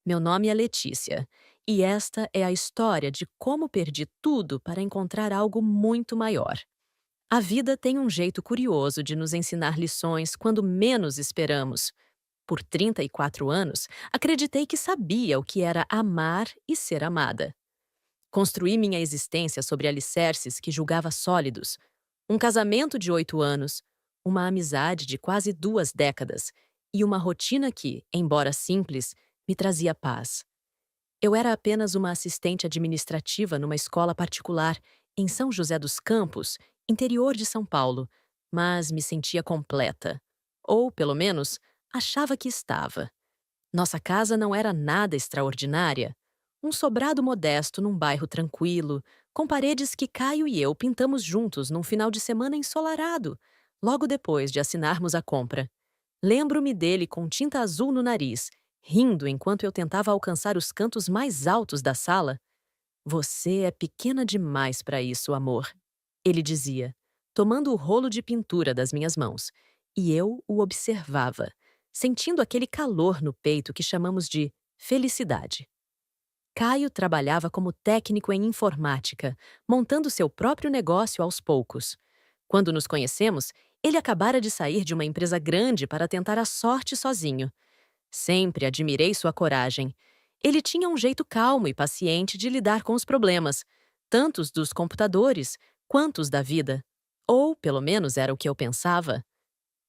Meu nome é Letícia, e esta é a história de como perdi tudo para encontrar algo muito maior. A vida tem um jeito curioso de nos ensinar lições quando menos esperamos. Por 34 anos, acreditei que sabia o que era amar e ser amada. Construí minha existência sobre alicerces que julgava sólidos. Um casamento de 8 anos, uma amizade de quase 2 décadas e uma rotina que, embora simples, me trazia paz. Eu era apenas uma assistente administrativa numa escola particular em São José dos Campos, interior de São Paulo, mas me sentia completa. Ou, pelo menos, achava que estava. Nossa casa não era nada extraordinária. Um sobrado modesto num bairro tranquilo, com paredes que Caio e eu pintamos juntos num final de semana ensolarado, logo depois de assinarmos a compra. Lembro-me dele com tinta azul no nariz, rindo enquanto eu tentava alcançar os cantos mais altos da sala. Você é pequena demais para isso, amor, ele dizia, tomando o rolo de pintura das minhas mãos, e eu o observava, sentindo aquele calor no peito que chamamos de felicidade. Caio trabalhava como técnico em informática, montando seu próprio negócio aos poucos. Quando nos conhecemos, ele acabara de sair de uma empresa grande para tentar a sorte sozinho. Sempre admirei sua coragem. Ele tinha um jeito calmo e paciente de lidar com os problemas, tanto os dos computadores quanto os da vida. Ou, pelo menos, era o que eu pensava.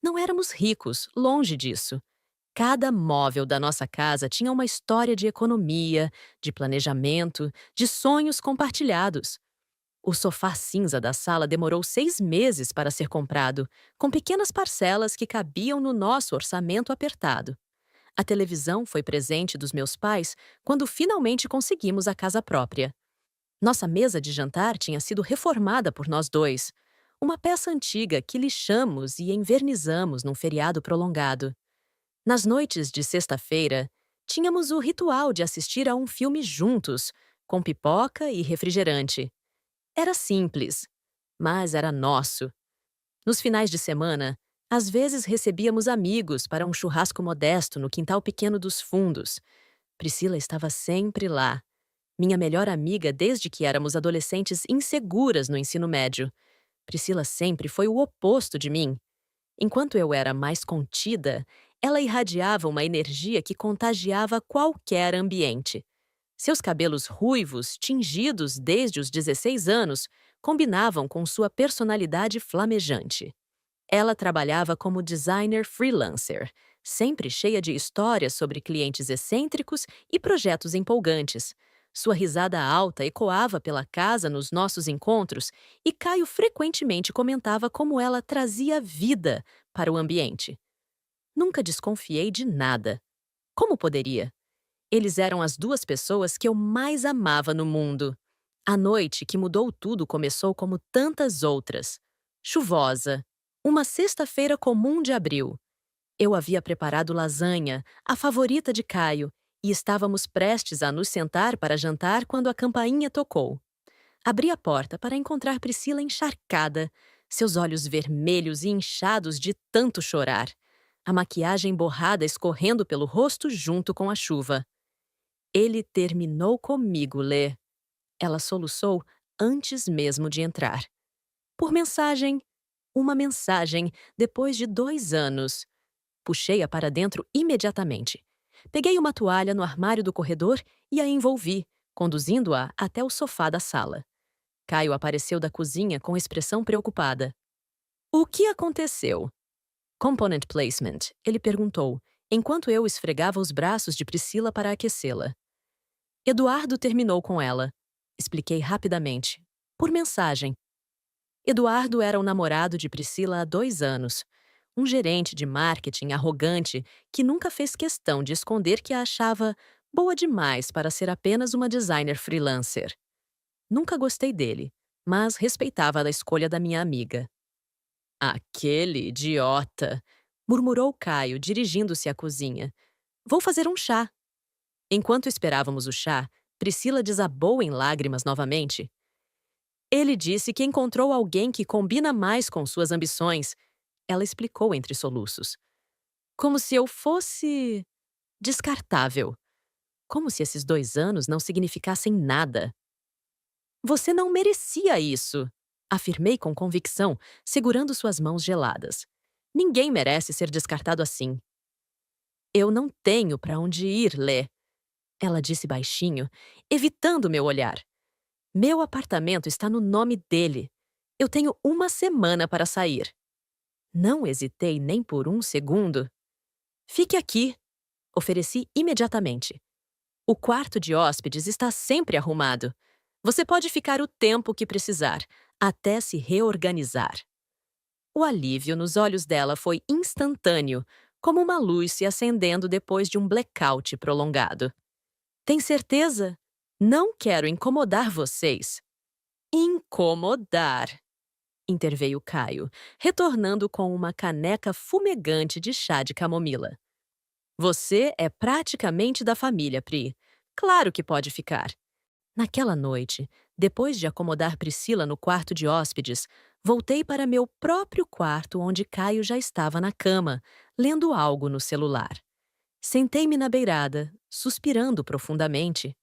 Não éramos ricos, longe disso. Cada móvel da nossa casa tinha uma história de economia, de planejamento, de sonhos compartilhados. O sofá cinza da sala demorou 6 meses para ser comprado, com pequenas parcelas que cabiam no nosso orçamento apertado. A televisão foi presente dos meus pais quando finalmente conseguimos a casa própria. Nossa mesa de jantar tinha sido reformada por nós dois, uma peça antiga que lixamos e envernizamos num feriado prolongado. Nas noites de sexta-feira, tínhamos o ritual de assistir a um filme juntos, com pipoca e refrigerante. Era simples, mas era nosso. Nos finais de semana, às vezes recebíamos amigos para um churrasco modesto no quintal pequeno dos fundos. Priscila estava sempre lá, minha melhor amiga desde que éramos adolescentes inseguras no ensino médio. Priscila sempre foi o oposto de mim. Enquanto eu era mais contida, ela irradiava uma energia que contagiava qualquer ambiente. Seus cabelos ruivos, tingidos desde os 16 anos, combinavam com sua personalidade flamejante. Ela trabalhava como designer freelancer, sempre cheia de histórias sobre clientes excêntricos e projetos empolgantes. Sua risada alta ecoava pela casa nos nossos encontros e Caio frequentemente comentava como ela trazia vida para o ambiente. Nunca desconfiei de nada. Como poderia? Eles eram as duas pessoas que eu mais amava no mundo. A noite que mudou tudo começou como tantas outras. Chuvosa. Uma sexta-feira comum de abril. Eu havia preparado lasanha, a favorita de Caio, e estávamos prestes a nos sentar para jantar quando a campainha tocou. Abri a porta para encontrar Priscila encharcada, seus olhos vermelhos e inchados de tanto chorar, a maquiagem borrada escorrendo pelo rosto junto com a chuva. Ele terminou comigo, Lê. Ela soluçou antes mesmo de entrar. Por mensagem, uma mensagem, depois de 2 anos. Puxei-a para dentro imediatamente. Peguei uma toalha no armário do corredor e a envolvi, conduzindo-a até o sofá da sala. Caio apareceu da cozinha com expressão preocupada. O que aconteceu? Component placement, ele perguntou, enquanto eu esfregava os braços de Priscila para aquecê-la. Eduardo terminou com ela. Expliquei rapidamente. Por mensagem. Eduardo era o namorado de Priscila há 2 anos. Um gerente de marketing arrogante que nunca fez questão de esconder que a achava boa demais para ser apenas uma designer freelancer. Nunca gostei dele, mas respeitava a escolha da minha amiga. Aquele idiota! Murmurou Caio, dirigindo-se à cozinha. Vou fazer um chá. Enquanto esperávamos o chá, Priscila desabou em lágrimas novamente. Ele disse que encontrou alguém que combina mais com suas ambições. Ela explicou entre soluços. Como se eu fosse descartável. como se esses 2 anos não significassem nada. Você não merecia isso, afirmei com convicção, segurando suas mãos geladas. Ninguém merece ser descartado assim. Eu não tenho para onde ir, Lê, ela disse baixinho, evitando meu olhar. Meu apartamento está no nome dele. Eu tenho uma semana para sair. Não hesitei nem por um segundo. Fique aqui, ofereci imediatamente. O quarto de hóspedes está sempre arrumado. Você pode ficar o tempo que precisar, até se reorganizar. O alívio nos olhos dela foi instantâneo, como uma luz se acendendo depois de um blackout prolongado. Tem certeza? Não quero incomodar vocês. Incomodar, interveio Caio, retornando com uma caneca fumegante de chá de camomila. Você é praticamente da família, Pri. Claro que pode ficar. Naquela noite, depois de acomodar Priscila no quarto de hóspedes, voltei para meu próprio quarto onde Caio já estava na cama, lendo algo no celular. Sentei-me na beirada, suspirando profundamente.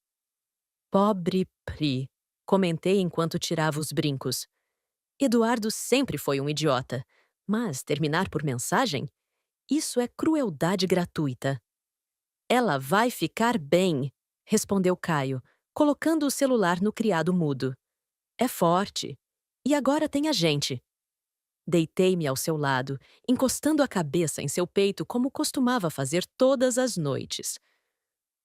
Pobre Pri, comentei enquanto tirava os brincos. Eduardo sempre foi um idiota, mas terminar por mensagem? Isso é crueldade gratuita. Ela vai ficar bem, respondeu Caio, colocando o celular no criado mudo. É forte. E agora tem a gente. Deitei-me ao seu lado, encostando a cabeça em seu peito como costumava fazer todas as noites.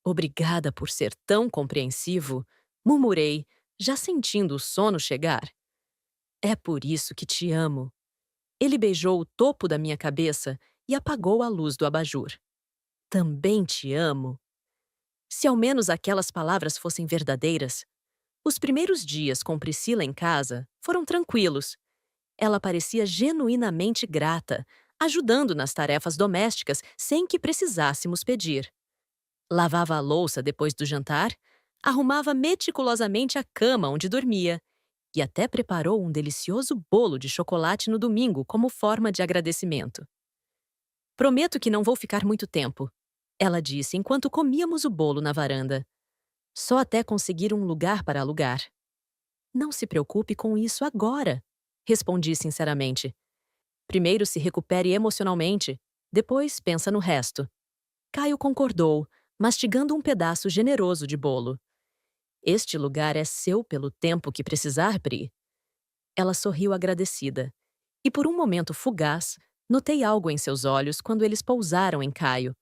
Obrigada por ser tão compreensivo, murmurei, já sentindo o sono chegar. É por isso que te amo. Ele beijou o topo da minha cabeça e apagou a luz do abajur. Também te amo. Se ao menos aquelas palavras fossem verdadeiras. Os primeiros dias com Priscila em casa foram tranquilos. Ela parecia genuinamente grata, ajudando nas tarefas domésticas sem que precisássemos pedir. Lavava a louça depois do jantar, arrumava meticulosamente a cama onde dormia e até preparou um delicioso bolo de chocolate no domingo como forma de agradecimento. Prometo que não vou ficar muito tempo, ela disse enquanto comíamos o bolo na varanda. Só até conseguir um lugar para alugar. Não se preocupe com isso agora, respondi sinceramente. Primeiro se recupere emocionalmente, depois pensa no resto. Caio concordou, mastigando um pedaço generoso de bolo. Este lugar é seu pelo tempo que precisar, Pri. Ela sorriu agradecida. E por um momento fugaz, notei algo em seus olhos quando eles pousaram em Caio.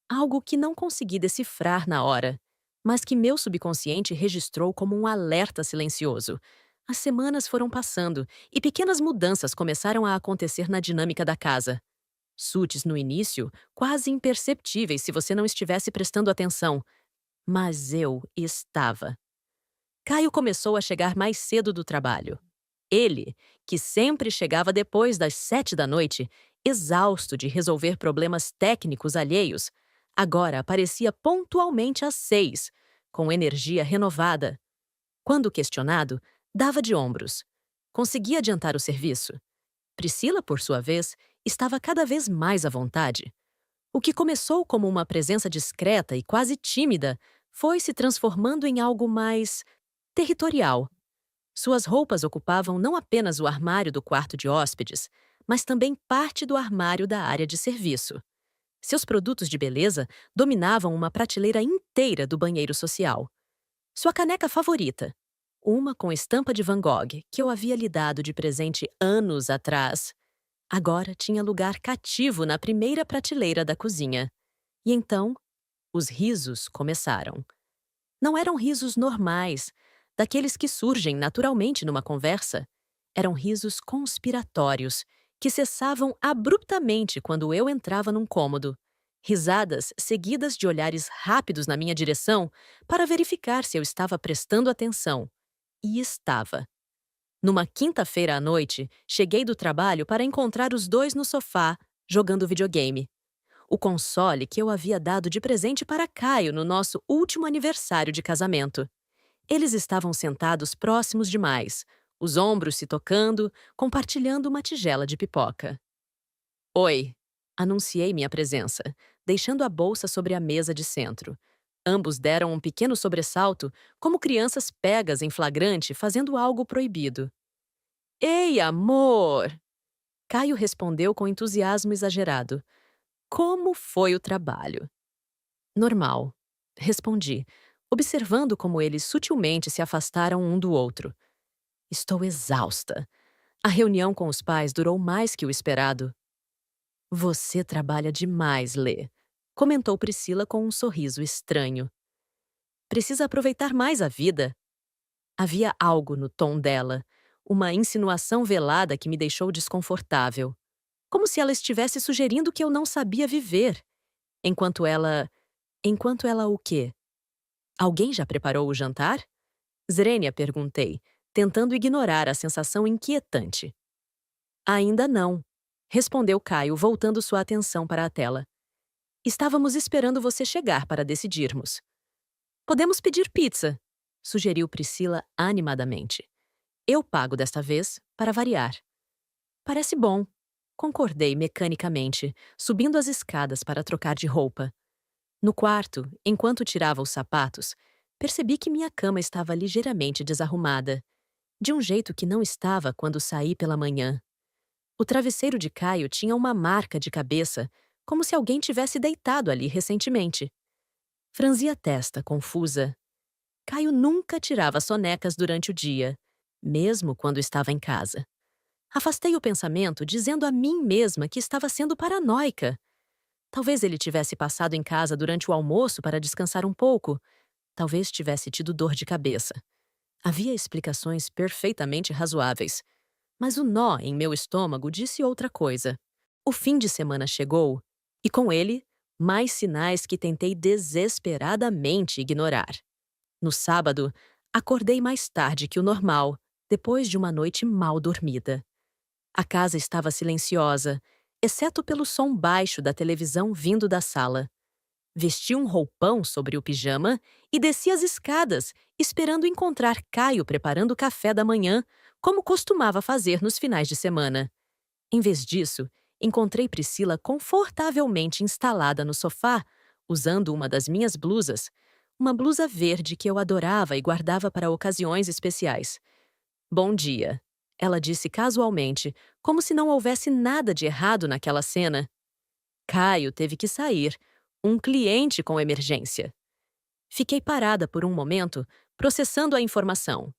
Algo que não consegui decifrar na hora, mas que meu subconsciente registrou como um alerta silencioso. As semanas foram passando e pequenas mudanças começaram a acontecer na dinâmica da casa. Sutis no início, quase imperceptíveis se você não estivesse prestando atenção. Mas eu estava. Caio começou a chegar mais cedo do trabalho. Ele, que sempre chegava depois das 7 da noite, exausto de resolver problemas técnicos alheios, agora aparecia pontualmente às 6, com energia renovada. Quando questionado, dava de ombros. Conseguia adiantar o serviço. Priscila, por sua vez, estava cada vez mais à vontade. O que começou como uma presença discreta e quase tímida foi se transformando em algo mais territorial. Suas roupas ocupavam não apenas o armário do quarto de hóspedes, mas também parte do armário da área de serviço. Seus produtos de beleza dominavam uma prateleira inteira do banheiro social. Sua caneca favorita, uma com estampa de Van Gogh, que eu havia lhe dado de presente anos atrás, agora tinha lugar cativo na primeira prateleira da cozinha. E então, os risos começaram. Não eram risos normais, daqueles que surgem naturalmente numa conversa. Eram risos conspiratórios, que cessavam abruptamente quando eu entrava num cômodo. Risadas seguidas de olhares rápidos na minha direção para verificar se eu estava prestando atenção. E estava. Numa quinta-feira à noite, cheguei do trabalho para encontrar os dois no sofá, jogando videogame. O console que eu havia dado de presente para Caio no nosso último aniversário de casamento. Eles estavam sentados próximos demais, os ombros se tocando, compartilhando uma tigela de pipoca. Oi, anunciei minha presença, deixando a bolsa sobre a mesa de centro. Ambos deram um pequeno sobressalto, como crianças pegas em flagrante fazendo algo proibido. Ei, amor! Caio respondeu com entusiasmo exagerado. Como foi o trabalho? Normal, respondi, observando como eles sutilmente se afastaram um do outro. Estou exausta. A reunião com os pais durou mais que o esperado. Você trabalha demais, Lê, comentou Priscila com um sorriso estranho. Precisa aproveitar mais a vida. Havia algo no tom dela, uma insinuação velada que me deixou desconfortável. Como se ela estivesse sugerindo que eu não sabia viver. Enquanto ela. Enquanto ela o quê? Alguém já preparou o jantar? Zrenia, perguntei, tentando ignorar a sensação inquietante. Ainda não, respondeu Caio, voltando sua atenção para a tela. Estávamos esperando você chegar para decidirmos. Podemos pedir pizza, sugeriu Priscila animadamente. Eu pago desta vez, para variar. Parece bom, concordei mecanicamente, subindo as escadas para trocar de roupa. No quarto, enquanto tirava os sapatos, percebi que minha cama estava ligeiramente desarrumada, de um jeito que não estava quando saí pela manhã. O travesseiro de Caio tinha uma marca de cabeça, como se alguém tivesse deitado ali recentemente. Franzi a testa, confusa. Caio nunca tirava sonecas durante o dia, mesmo quando estava em casa. Afastei o pensamento, dizendo a mim mesma que estava sendo paranoica. Talvez ele tivesse passado em casa durante o almoço para descansar um pouco. Talvez tivesse tido dor de cabeça. Havia explicações perfeitamente razoáveis. Mas o nó em meu estômago disse outra coisa. O fim de semana chegou, e com ele, mais sinais que tentei desesperadamente ignorar. No sábado, acordei mais tarde que o normal, depois de uma noite mal dormida. A casa estava silenciosa, exceto pelo som baixo da televisão vindo da sala. Vesti um roupão sobre o pijama e desci as escadas, esperando encontrar Caio preparando o café da manhã, como costumava fazer nos finais de semana. Em vez disso, encontrei Priscila confortavelmente instalada no sofá, usando uma das minhas blusas, uma blusa verde que eu adorava e guardava para ocasiões especiais. Bom dia, ela disse casualmente, como se não houvesse nada de errado naquela cena. Caio teve que sair, um cliente com emergência. Fiquei parada por um momento, processando a informação.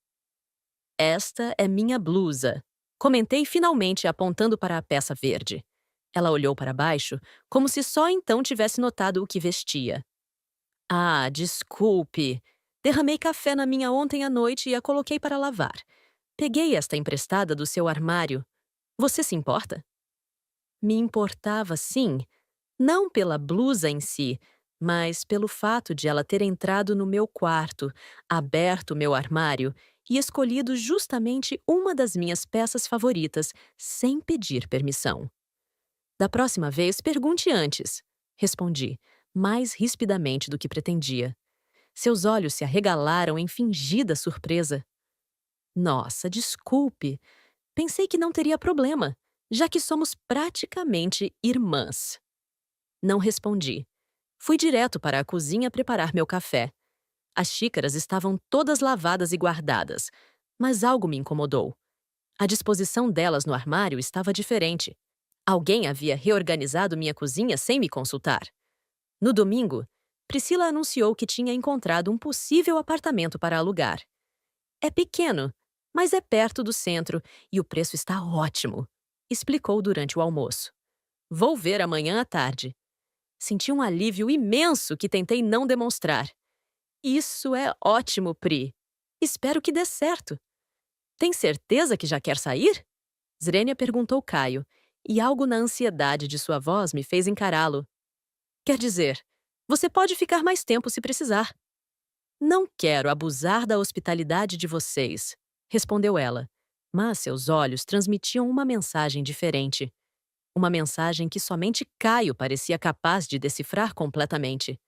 Esta é minha blusa, comentei finalmente apontando para a peça verde. Ela olhou para baixo, como se só então tivesse notado o que vestia. Ah, desculpe. Derramei café na minha ontem à noite e a coloquei para lavar. Peguei esta emprestada do seu armário. Você se importa? Me importava, sim. Não pela blusa em si, mas pelo fato de ela ter entrado no meu quarto, aberto meu armário e escolhido justamente uma das minhas peças favoritas, sem pedir permissão. Da próxima vez, pergunte antes, respondi, mais rispidamente do que pretendia. Seus olhos se arregalaram em fingida surpresa. Nossa, desculpe. Pensei que não teria problema, já que somos praticamente irmãs. Não respondi. Fui direto para a cozinha preparar meu café. As xícaras estavam todas lavadas e guardadas, mas algo me incomodou. A disposição delas no armário estava diferente. Alguém havia reorganizado minha cozinha sem me consultar. No domingo, Priscila anunciou que tinha encontrado um possível apartamento para alugar. É pequeno, mas é perto do centro e o preço está ótimo, explicou durante o almoço. Vou ver amanhã à tarde. Senti um alívio imenso que tentei não demonstrar. Isso é ótimo, Pri. Espero que dê certo. Tem certeza que já quer sair? Zrenia perguntou Caio, e algo na ansiedade de sua voz me fez encará-lo. Quer dizer, você pode ficar mais tempo se precisar. Não quero abusar da hospitalidade de vocês, respondeu ela, mas seus olhos transmitiam uma mensagem diferente. Uma mensagem que somente Caio parecia capaz de decifrar completamente.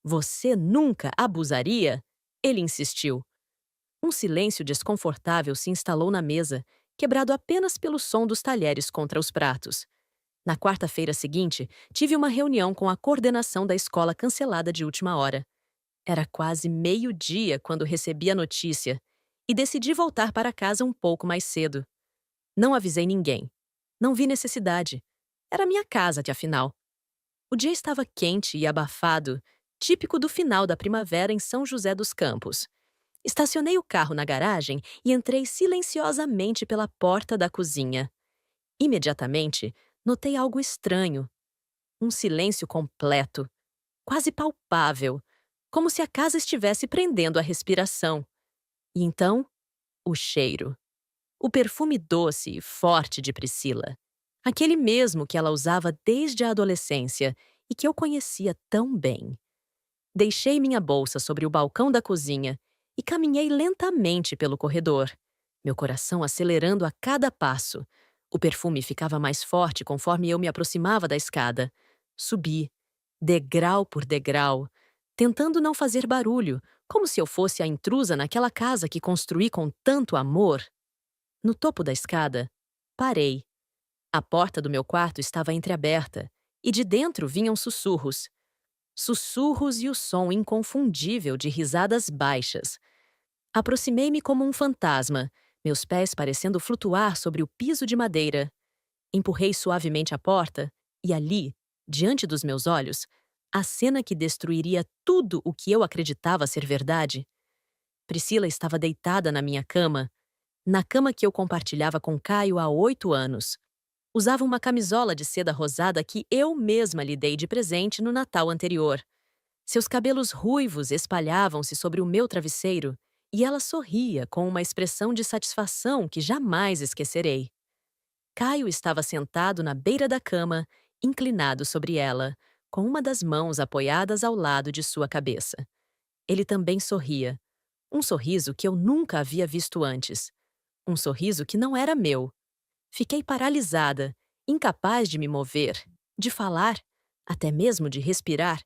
Você nunca abusaria? Ele insistiu. Um silêncio desconfortável se instalou na mesa, quebrado apenas pelo som dos talheres contra os pratos. Na quarta-feira seguinte, tive uma reunião com a coordenação da escola cancelada de última hora. Era quase meio-dia quando recebi a notícia e decidi voltar para casa um pouco mais cedo. Não avisei ninguém. Não vi necessidade. Era minha casa, que afinal. O dia estava quente e abafado, típico do final da primavera em São José dos Campos. Estacionei o carro na garagem e entrei silenciosamente pela porta da cozinha. Imediatamente, notei algo estranho. Um silêncio completo, quase palpável, como se a casa estivesse prendendo a respiração. E então, o cheiro. O perfume doce e forte de Priscila. Aquele mesmo que ela usava desde a adolescência e que eu conhecia tão bem. Deixei minha bolsa sobre o balcão da cozinha e caminhei lentamente pelo corredor, meu coração acelerando a cada passo. O perfume ficava mais forte conforme eu me aproximava da escada. Subi, degrau por degrau, tentando não fazer barulho, como se eu fosse a intrusa naquela casa que construí com tanto amor. No topo da escada, parei. A porta do meu quarto estava entreaberta e de dentro vinham sussurros. Sussurros e o som inconfundível de risadas baixas. Aproximei-me como um fantasma, meus pés parecendo flutuar sobre o piso de madeira. Empurrei suavemente a porta e ali, diante dos meus olhos, a cena que destruiria tudo o que eu acreditava ser verdade. Priscila estava deitada na cama que eu compartilhava com Caio há 8 anos. Usava uma camisola de seda rosada que eu mesma lhe dei de presente no Natal anterior. Seus cabelos ruivos espalhavam-se sobre o meu travesseiro e ela sorria com uma expressão de satisfação que jamais esquecerei. Caio estava sentado na beira da cama, inclinado sobre ela, com uma das mãos apoiadas ao lado de sua cabeça. Ele também sorria. Um sorriso que eu nunca havia visto antes. Um sorriso que não era meu. Fiquei paralisada, incapaz de me mover, de falar, até mesmo de respirar.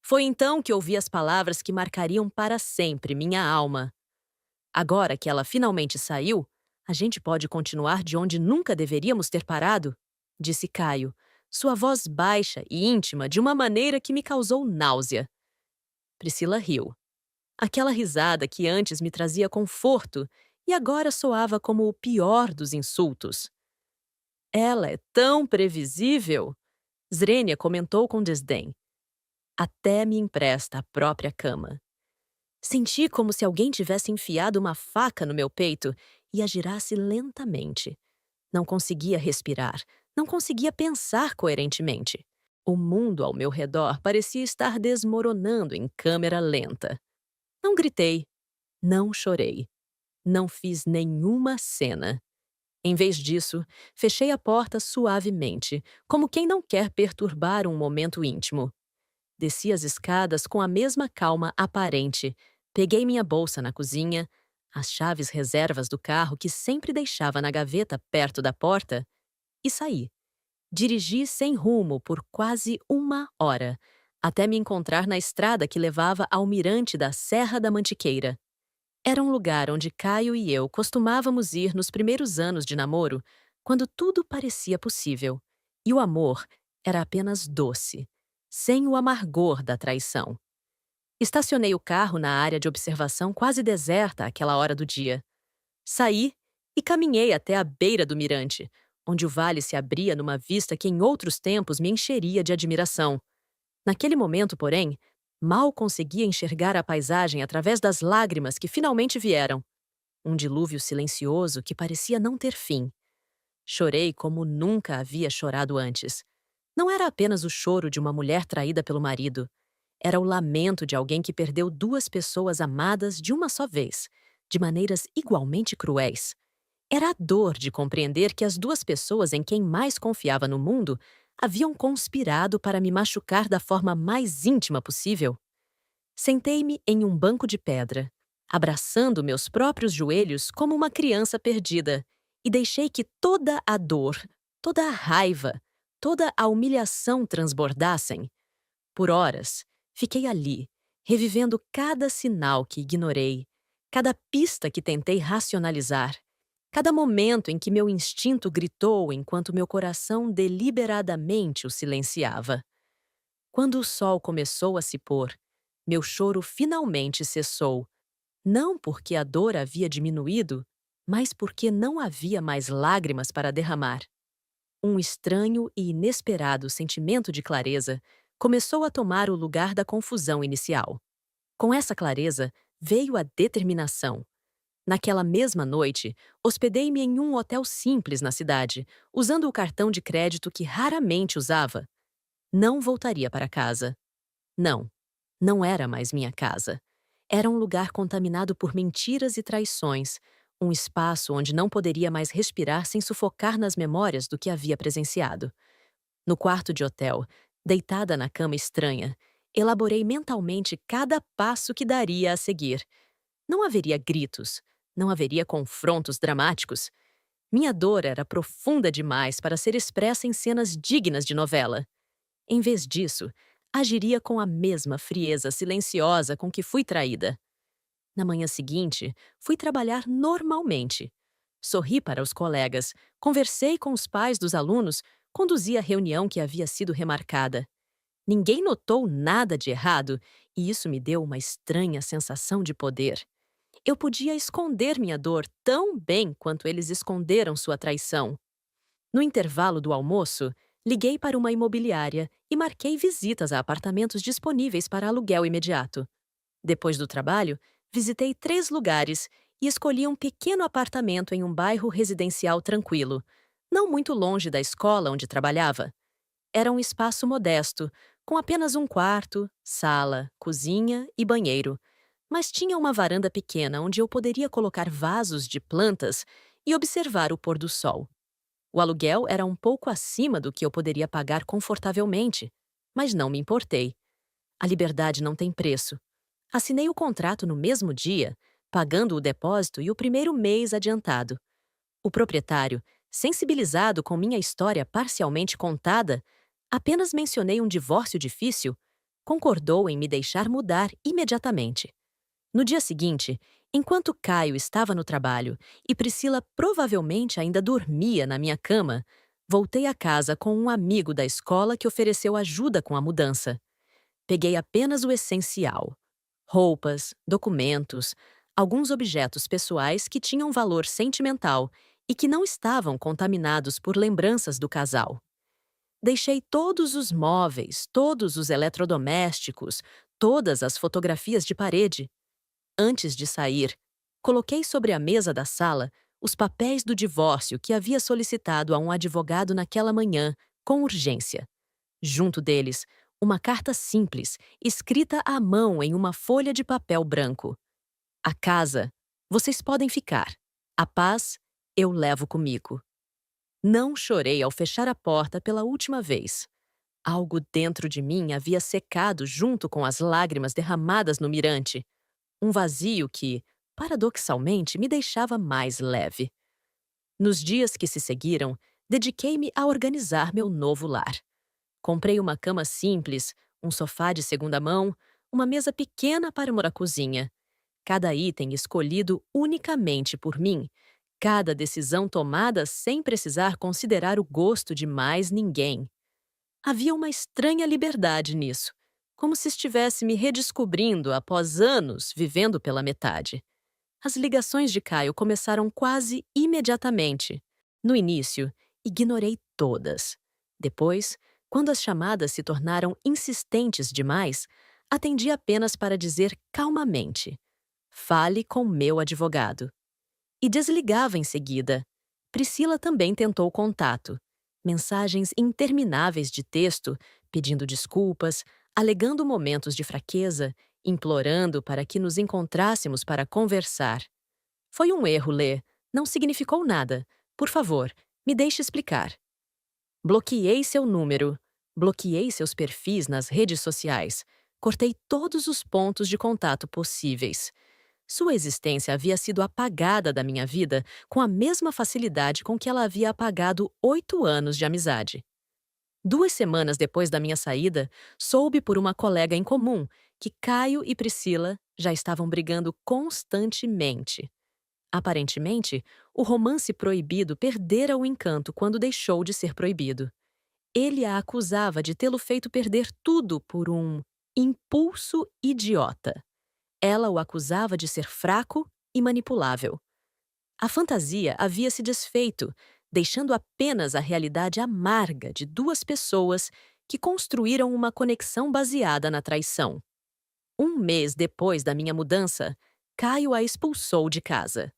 Foi então que ouvi as palavras que marcariam para sempre minha alma. Agora que ela finalmente saiu, a gente pode continuar de onde nunca deveríamos ter parado, disse Caio, sua voz baixa e íntima de uma maneira que me causou náusea. Priscila riu. Aquela risada que antes me trazia conforto e agora soava como o pior dos insultos. Ela é tão previsível, Zrenia comentou com desdém. Até me empresta a própria cama. Senti como se alguém tivesse enfiado uma faca no meu peito e a girasse lentamente. Não conseguia respirar, não conseguia pensar coerentemente. O mundo ao meu redor parecia estar desmoronando em câmera lenta. Não gritei, não chorei, não fiz nenhuma cena. Em vez disso, fechei a porta suavemente, como quem não quer perturbar um momento íntimo. Desci as escadas com a mesma calma aparente, peguei minha bolsa na cozinha, as chaves reservas do carro que sempre deixava na gaveta perto da porta, e saí. Dirigi sem rumo por quase 1 hora, até me encontrar na estrada que levava ao mirante da Serra da Mantiqueira. Era um lugar onde Caio e eu costumávamos ir nos primeiros anos de namoro, quando tudo parecia possível. E o amor era apenas doce, sem o amargor da traição. Estacionei o carro na área de observação quase deserta àquela hora do dia. Saí e caminhei até a beira do mirante, onde o vale se abria numa vista que em outros tempos me encheria de admiração. Naquele momento, porém, mal conseguia enxergar a paisagem através das lágrimas que finalmente vieram. Um dilúvio silencioso que parecia não ter fim. Chorei como nunca havia chorado antes. Não era apenas o choro de uma mulher traída pelo marido. Era o lamento de alguém que perdeu duas pessoas amadas de uma só vez, de maneiras igualmente cruéis. Era a dor de compreender que as duas pessoas em quem mais confiava no mundo haviam conspirado para me machucar da forma mais íntima possível. Sentei-me em um banco de pedra, abraçando meus próprios joelhos como uma criança perdida, e deixei que toda a dor, toda a raiva, toda a humilhação transbordassem. Por horas, fiquei ali, revivendo cada sinal que ignorei, cada pista que tentei racionalizar, cada momento em que meu instinto gritou enquanto meu coração deliberadamente o silenciava. Quando o sol começou a se pôr, Meu choro finalmente cessou, não porque a dor havia diminuído, mas porque não havia mais lágrimas para derramar. Um estranho e inesperado sentimento de clareza começou a tomar o lugar da confusão inicial. Com essa clareza veio a determinação. Naquela mesma noite, hospedei-me em um hotel simples na cidade, usando o cartão de crédito que raramente usava. Não voltaria para casa. Não, não era mais minha casa. Era um lugar contaminado por mentiras e traições, um espaço onde não poderia mais respirar sem sufocar nas memórias do que havia presenciado. No quarto de hotel, deitada na cama estranha, elaborei mentalmente cada passo que daria a seguir. Não haveria gritos, não haveria confrontos dramáticos. Minha dor era profunda demais para ser expressa em cenas dignas de novela. Em vez disso, agiria com a mesma frieza silenciosa com que fui traída. Na manhã seguinte, fui trabalhar normalmente. Sorri para os colegas, conversei com os pais dos alunos, conduzi a reunião que havia sido remarcada. Ninguém notou nada de errado e isso me deu uma estranha sensação de poder. Eu podia esconder minha dor tão bem quanto eles esconderam sua traição. No intervalo do almoço, liguei para uma imobiliária e marquei visitas a apartamentos disponíveis para aluguel imediato. Depois do trabalho, visitei 3 lugares e escolhi um pequeno apartamento em um bairro residencial tranquilo, não muito longe da escola onde trabalhava. Era um espaço modesto, com apenas um quarto, sala, cozinha e banheiro, mas tinha uma varanda pequena onde eu poderia colocar vasos de plantas e observar o pôr do sol. O aluguel era um pouco acima do que eu poderia pagar confortavelmente, mas não me importei. A liberdade não tem preço. Assinei o contrato no mesmo dia, pagando o depósito e o primeiro mês adiantado. O proprietário, sensibilizado com minha história parcialmente contada, apenas mencionei um divórcio difícil, concordou em me deixar mudar imediatamente. No dia seguinte, enquanto Caio estava no trabalho e Priscila provavelmente ainda dormia na minha cama, voltei a casa com um amigo da escola que ofereceu ajuda com a mudança. Peguei apenas o essencial: roupas, documentos, alguns objetos pessoais que tinham valor sentimental e que não estavam contaminados por lembranças do casal. Deixei todos os móveis, todos os eletrodomésticos, todas as fotografias de parede. Antes de sair, coloquei sobre a mesa da sala os papéis do divórcio que havia solicitado a um advogado naquela manhã, com urgência. Junto deles, uma carta simples, escrita à mão em uma folha de papel branco. A casa, vocês podem ficar. A paz, eu levo comigo. Não chorei ao fechar a porta pela última vez. Algo dentro de mim havia secado junto com as lágrimas derramadas no mirante. Um vazio que, paradoxalmente, me deixava mais leve. Nos dias que se seguiram, dediquei-me a organizar meu novo lar. Comprei uma cama simples, um sofá de segunda mão, uma mesa pequena para uma cozinha. Cada item escolhido unicamente por mim, cada decisão tomada sem precisar considerar o gosto de mais ninguém. Havia uma estranha liberdade nisso, como se estivesse me redescobrindo após anos vivendo pela metade. As ligações de Caio começaram quase imediatamente. No início, ignorei todas. Depois, quando as chamadas se tornaram insistentes demais, atendi apenas para dizer calmamente: "Fale com meu advogado." E desligava em seguida. Priscila também tentou contato. Mensagens intermináveis de texto, pedindo desculpas, alegando momentos de fraqueza, implorando para que nos encontrássemos para conversar. Foi um erro, Lê. Não significou nada. Por favor, me deixe explicar. Bloqueei seu número. Bloqueei seus perfis nas redes sociais. Cortei todos os pontos de contato possíveis. Sua existência havia sido apagada da minha vida com a mesma facilidade com que ela havia apagado 8 anos de amizade. 2 semanas depois da minha saída, soube por uma colega em comum que Caio e Priscila já estavam brigando constantemente. Aparentemente, o romance proibido perdera o encanto quando deixou de ser proibido. Ele a acusava de tê-lo feito perder tudo por um Impulso idiota. Ela o acusava de ser fraco e manipulável. A fantasia havia se desfeito, deixando apenas a realidade amarga de duas pessoas que construíram uma conexão baseada na traição. Um mês depois da minha mudança, Caio a expulsou de casa.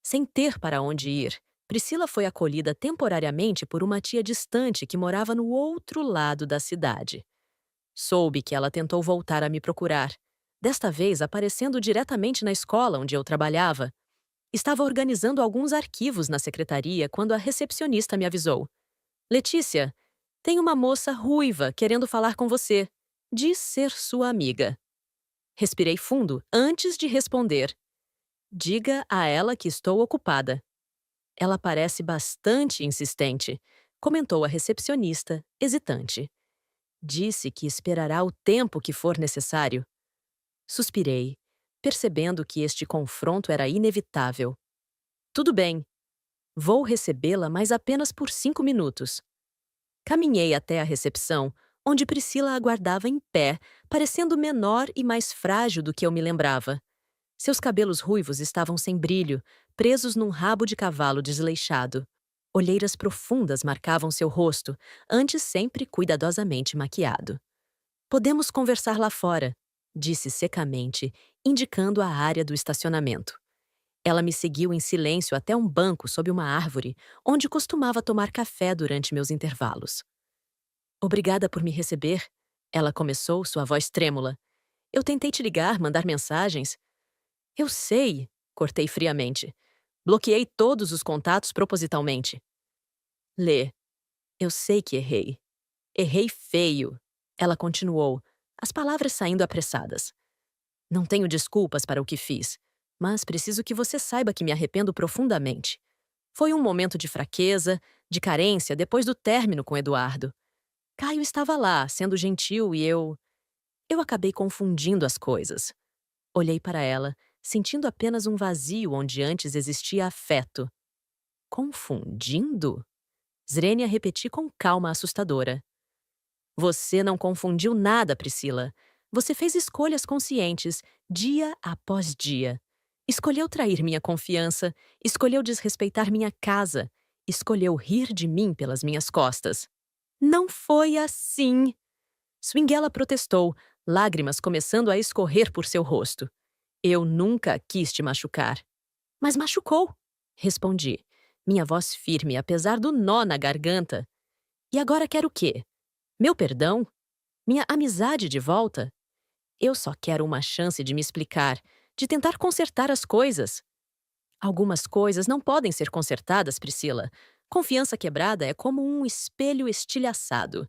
Sem ter para onde ir, Priscila foi acolhida temporariamente por uma tia distante que morava no outro lado da cidade. Soube que ela tentou voltar a me procurar, desta vez aparecendo diretamente na escola onde eu trabalhava. Estava organizando alguns arquivos na secretaria quando a recepcionista me avisou. Letícia, tem uma moça ruiva querendo falar com você. Diz ser sua amiga. Respirei fundo antes de responder. Diga a ela que estou ocupada. Ela parece bastante insistente, comentou a recepcionista, hesitante. Disse que esperará o tempo que for necessário. Suspirei, percebendo que este confronto era inevitável. Tudo bem. Vou recebê-la, mas apenas por 5 minutos. Caminhei até a recepção, onde Priscila aguardava em pé, parecendo menor e mais frágil do que eu me lembrava. Seus cabelos ruivos estavam sem brilho, presos num rabo de cavalo desleixado. Olheiras profundas marcavam seu rosto, antes sempre cuidadosamente maquiado. Podemos conversar lá fora, disse secamente, indicando a área do estacionamento. Ela me seguiu em silêncio até um banco sob uma árvore, onde costumava tomar café durante meus intervalos. Obrigada por me receber, ela começou, sua voz trêmula. Eu tentei te ligar, mandar mensagens. Eu sei, cortei friamente. Bloqueei todos os contatos propositalmente. Lê, eu sei que errei. Errei feio. Ela continuou, as palavras saindo apressadas. Não tenho desculpas para o que fiz, mas preciso que você saiba que me arrependo profundamente. Foi um momento de fraqueza, de carência depois do término com Eduardo. Caio estava lá, sendo gentil e eu acabei confundindo as coisas. Olhei para ela, sentindo apenas um vazio onde antes existia afeto. Confundindo? Zrenia repetiu com calma assustadora. Você não confundiu nada, Priscila. Você fez escolhas conscientes, dia após dia. Escolheu trair minha confiança, escolheu desrespeitar minha casa, escolheu rir de mim pelas minhas costas. Não foi assim! Swinguela protestou, lágrimas começando a escorrer por seu rosto. Eu nunca quis te machucar. Mas machucou, respondi, minha voz firme apesar do nó na garganta. E agora quer o quê? Meu perdão? Minha amizade de volta? Eu só quero uma chance de me explicar, de tentar consertar as coisas. Algumas coisas não podem ser consertadas, Priscila. Confiança quebrada é como um espelho estilhaçado.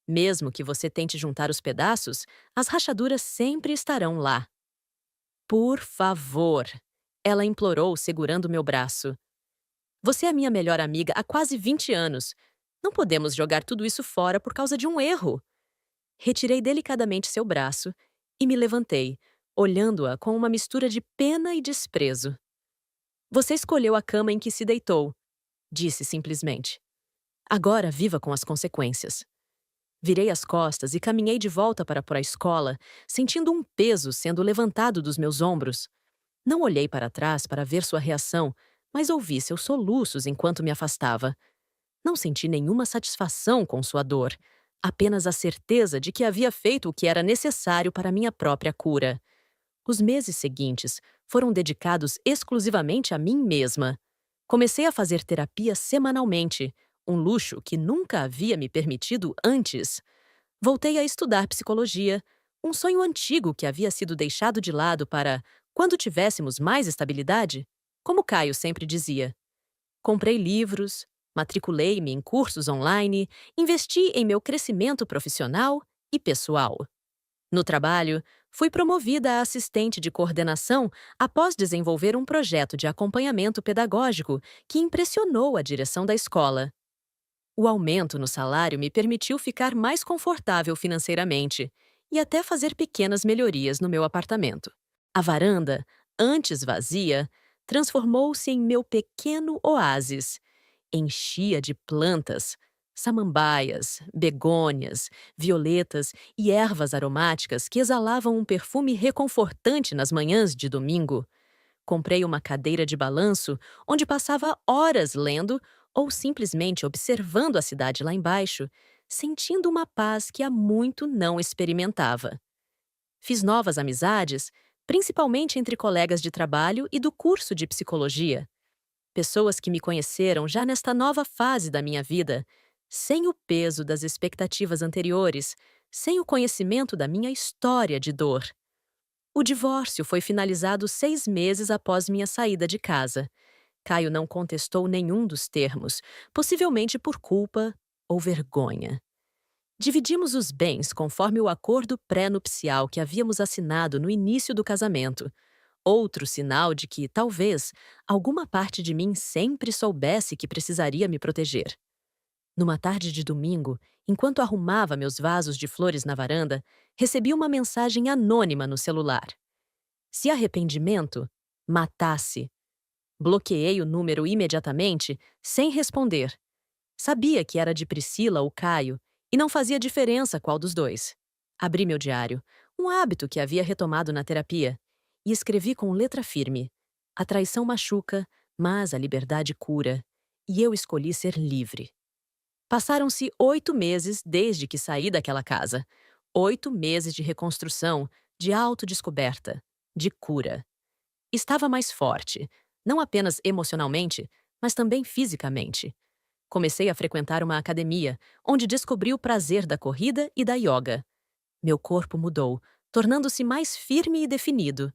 Mesmo que você tente juntar os pedaços, as rachaduras sempre estarão lá. Por favor, ela implorou, segurando meu braço. Você é minha melhor amiga há quase 20 anos. Não podemos jogar tudo isso fora por causa de um erro. Retirei delicadamente seu braço e me levantei, olhando-a com uma mistura de pena e desprezo. Você escolheu a cama em que se deitou, disse simplesmente. Agora viva com as consequências. Virei as costas e caminhei de volta para a escola, sentindo um peso sendo levantado dos meus ombros. Não olhei para trás para ver sua reação, mas ouvi seus soluços enquanto me afastava. Não senti nenhuma satisfação com sua dor, apenas a certeza de que havia feito o que era necessário para minha própria cura. Os meses seguintes foram dedicados exclusivamente a mim mesma. Comecei a fazer terapia semanalmente, um luxo que nunca havia me permitido antes. Voltei a estudar psicologia, um sonho antigo que havia sido deixado de lado para, quando tivéssemos mais estabilidade, como Caio sempre dizia. Comprei livros, matriculei-me em cursos online, investi em meu crescimento profissional e pessoal. No trabalho, fui promovida a assistente de coordenação após desenvolver um projeto de acompanhamento pedagógico que impressionou a direção da escola. O aumento no salário me permitiu ficar mais confortável financeiramente e até fazer pequenas melhorias no meu apartamento. A varanda, antes vazia, transformou-se em meu pequeno oásis. Enchia de plantas, Samambaias, begônias, violetas e ervas aromáticas que exalavam um perfume reconfortante nas manhãs de domingo. Comprei uma cadeira de balanço onde passava horas lendo ou simplesmente observando a cidade lá embaixo, sentindo uma paz que há muito não experimentava. Fiz novas amizades, principalmente entre colegas de trabalho e do curso de psicologia. Pessoas que me conheceram já nesta nova fase da minha vida, sem o peso das expectativas anteriores, sem o conhecimento da minha história de dor. O divórcio foi finalizado 6 meses após minha saída de casa. Caio não contestou nenhum dos termos, possivelmente por culpa ou vergonha. Dividimos os bens conforme o acordo pré-nupcial que havíamos assinado no início do casamento. Outro sinal de que, talvez, alguma parte de mim sempre soubesse que precisaria me proteger. Numa tarde de domingo, enquanto arrumava meus vasos de flores na varanda, recebi uma mensagem anônima no celular. Se arrependimento matasse. Bloqueei o número imediatamente, sem responder. Sabia que era de Priscila ou Caio, e não fazia diferença qual dos dois. Abri meu diário, um hábito que havia retomado na terapia, e escrevi com letra firme: a traição machuca, mas a liberdade cura, e eu escolhi ser livre. Passaram-se 8 meses desde que saí daquela casa. 8 meses de reconstrução, de autodescoberta, de cura. Estava mais forte, não apenas emocionalmente, mas também fisicamente. Comecei a frequentar uma academia, onde descobri o prazer da corrida e da yoga. Meu corpo mudou, tornando-se mais firme e definido.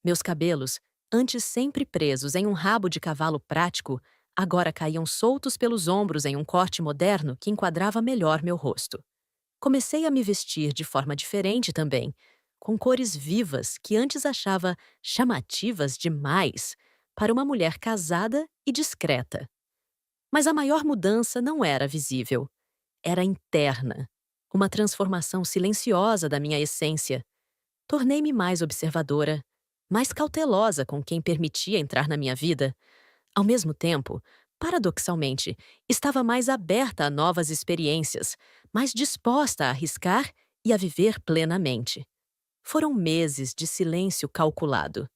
Meus cabelos, antes sempre presos em um rabo de cavalo prático, agora caíam soltos pelos ombros em um corte moderno que enquadrava melhor meu rosto. Comecei a me vestir de forma diferente também, com cores vivas que antes achava chamativas demais para uma mulher casada e discreta. Mas a maior mudança não era visível. Era interna. Uma transformação silenciosa da minha essência. Tornei-me mais observadora, mais cautelosa com quem permitia entrar na minha vida. Ao mesmo tempo, paradoxalmente, estava mais aberta a novas experiências, mais disposta a arriscar e a viver plenamente. Foram meses de silêncio calculado.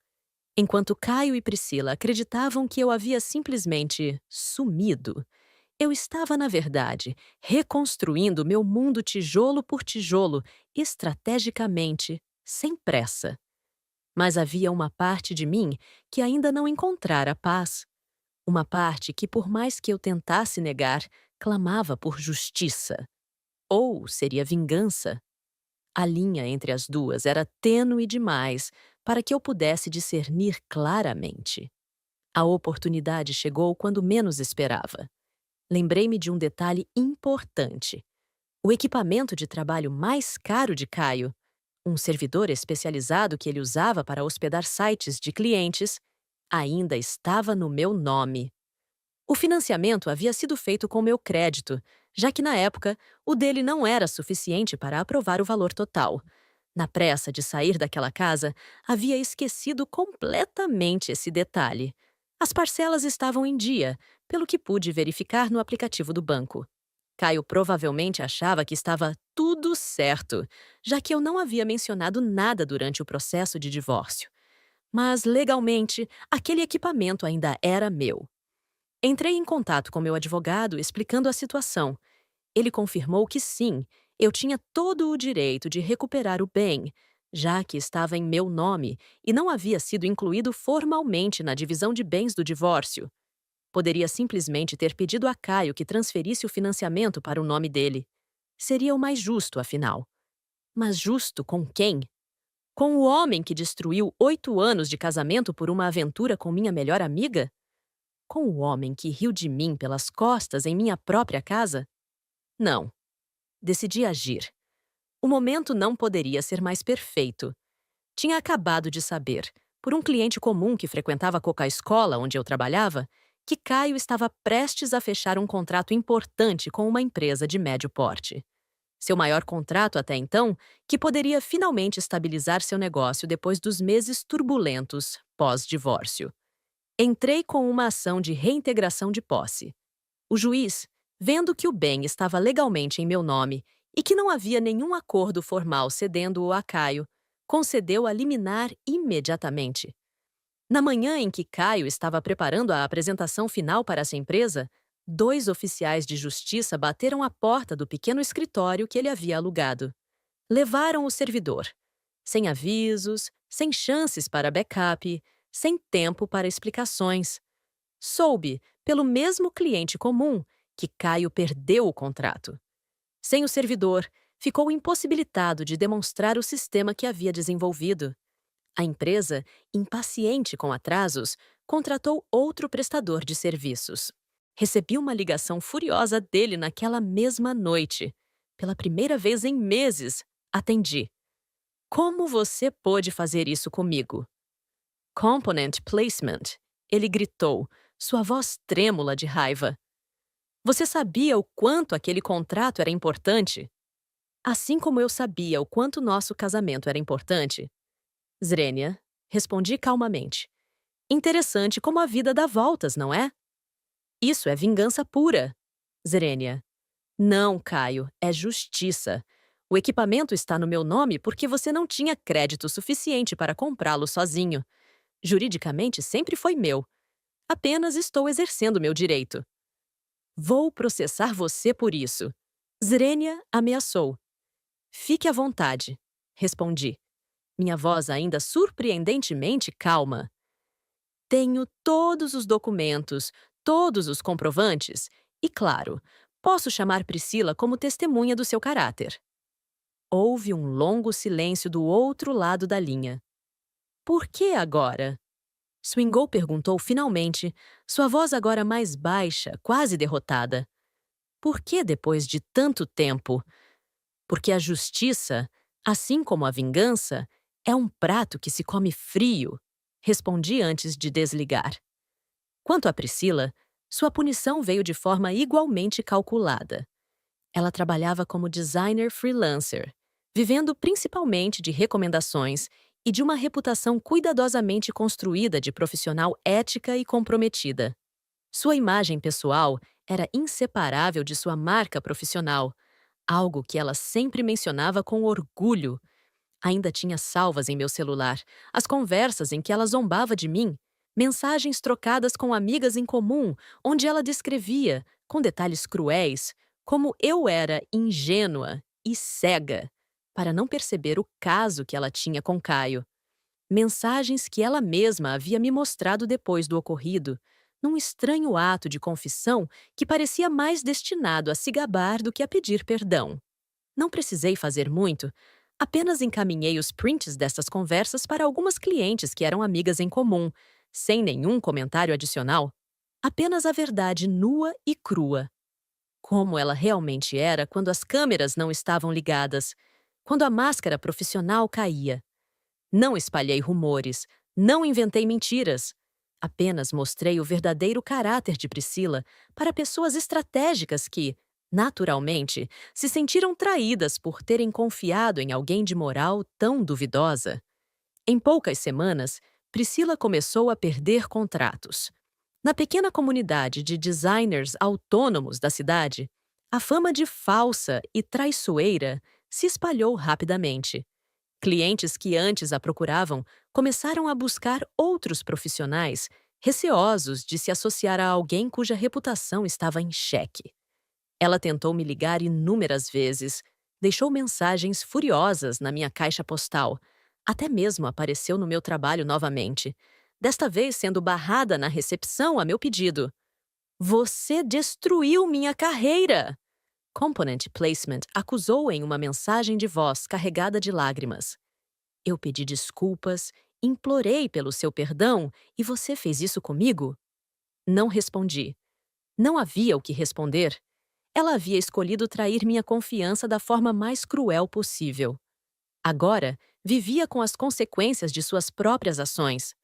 Enquanto Caio e Priscila acreditavam que eu havia simplesmente sumido, eu estava, na verdade, reconstruindo meu mundo tijolo por tijolo, estrategicamente, sem pressa. Mas havia uma parte de mim que ainda não encontrara paz. Uma parte que, por mais que eu tentasse negar, clamava por justiça. Ou seria vingança. A linha entre as duas era tênue demais para que eu pudesse discernir claramente. A oportunidade chegou quando menos esperava. Lembrei-me de um detalhe importante. O equipamento de trabalho mais caro de Caio, um servidor especializado que ele usava para hospedar sites de clientes, ainda estava no meu nome. O financiamento havia sido feito com meu crédito, já que na época o dele não era suficiente para aprovar o valor total. Na pressa de sair daquela casa, havia esquecido completamente esse detalhe. As parcelas estavam em dia, pelo que pude verificar no aplicativo do banco. Caio provavelmente achava que estava tudo certo, já que eu não havia mencionado nada durante o processo de divórcio. Mas, legalmente, aquele equipamento ainda era meu. Entrei em contato com meu advogado explicando a situação. Ele confirmou que sim, eu tinha todo o direito de recuperar o bem, já que estava em meu nome e não havia sido incluído formalmente na divisão de bens do divórcio. Poderia simplesmente ter pedido a Caio que transferisse o financiamento para o nome dele. Seria o mais justo, afinal. Mas justo com quem? Com o homem que destruiu 8 anos de casamento por uma aventura com minha melhor amiga? Com o homem que riu de mim pelas costas em minha própria casa? Não. Decidi agir. O momento não poderia ser mais perfeito. Tinha acabado de saber, por um cliente comum que frequentava a Coca-Escola onde eu trabalhava, que Caio estava prestes a fechar um contrato importante com uma empresa de médio porte. Seu maior contrato até então, que poderia finalmente estabilizar seu negócio depois dos meses turbulentos pós-divórcio. Entrei com uma ação de reintegração de posse. O juiz, Vendo que o bem estava legalmente em meu nome e que não havia nenhum acordo formal cedendo-o a Caio, concedeu a liminar imediatamente. Na manhã em que Caio estava preparando a apresentação final para essa empresa, dois oficiais de justiça bateram à porta do pequeno escritório que ele havia alugado. Levaram o servidor, sem avisos, sem chances para backup, sem tempo para explicações. Soube, pelo mesmo cliente comum, que Caio perdeu o contrato. Sem o servidor, ficou impossibilitado de demonstrar o sistema que havia desenvolvido. A empresa, impaciente com atrasos, contratou outro prestador de serviços. Recebi uma ligação furiosa dele naquela mesma noite. Pela primeira vez em meses, atendi. Como você pôde fazer isso comigo? Component placement, ele gritou, sua voz trêmula de raiva. Você sabia o quanto aquele contrato era importante? Assim como eu sabia o quanto nosso casamento era importante. Zrenia, respondi calmamente. Interessante como a vida dá voltas, não é? Isso é vingança pura. Zrenia. Não, Caio, é justiça. O equipamento está no meu nome porque você não tinha crédito suficiente para comprá-lo sozinho. Juridicamente sempre foi meu. Apenas estou exercendo meu direito. Vou processar você por isso. Zrenia ameaçou. Fique à vontade, respondi. Minha voz ainda surpreendentemente calma. Tenho todos os documentos, todos os comprovantes e, claro, posso chamar Priscila como testemunha do seu caráter. Houve um longo silêncio do outro lado da linha. Por que agora? Swingle perguntou finalmente, sua voz agora mais baixa, quase derrotada. Por que depois de tanto tempo? Porque a justiça, assim como a vingança, é um prato que se come frio, respondi antes de desligar. Quanto a Priscila, sua punição veio de forma igualmente calculada. Ela trabalhava como designer freelancer, vivendo principalmente de recomendações e de uma reputação cuidadosamente construída de profissional ética e comprometida. Sua imagem pessoal era inseparável de sua marca profissional, algo que ela sempre mencionava com orgulho. Ainda tinha salvas em meu celular as conversas em que ela zombava de mim, mensagens trocadas com amigas em comum, onde ela descrevia, com detalhes cruéis, como eu era ingênua e cega para não perceber o caso que ela tinha com Caio. Mensagens que ela mesma havia me mostrado depois do ocorrido, num estranho ato de confissão que parecia mais destinado a se gabar do que a pedir perdão. Não precisei fazer muito, apenas encaminhei os prints dessas conversas para algumas clientes que eram amigas em comum, sem nenhum comentário adicional. Apenas a verdade nua e crua. Como ela realmente era quando as câmeras não estavam ligadas, quando a máscara profissional caía. Não espalhei rumores, não inventei mentiras. Apenas mostrei o verdadeiro caráter de Priscila para pessoas estratégicas que, naturalmente, se sentiram traídas por terem confiado em alguém de moral tão duvidosa. Em poucas semanas, Priscila começou a perder contratos. Na pequena comunidade de designers autônomos da cidade, a fama de falsa e traiçoeira se espalhou rapidamente. Clientes que antes a procuravam começaram a buscar outros profissionais, receosos de se associar a alguém cuja reputação estava em xeque. Ela tentou me ligar inúmeras vezes, deixou mensagens furiosas na minha caixa postal, até mesmo apareceu no meu trabalho novamente, desta vez sendo barrada na recepção a meu pedido. Você destruiu minha carreira! Component Placement acusou em uma mensagem de voz carregada de lágrimas. Eu pedi desculpas, implorei pelo seu perdão e você fez isso comigo? Não respondi. Não havia o que responder. Ela havia escolhido trair minha confiança da forma mais cruel possível. Agora, vivia com as consequências de suas próprias ações.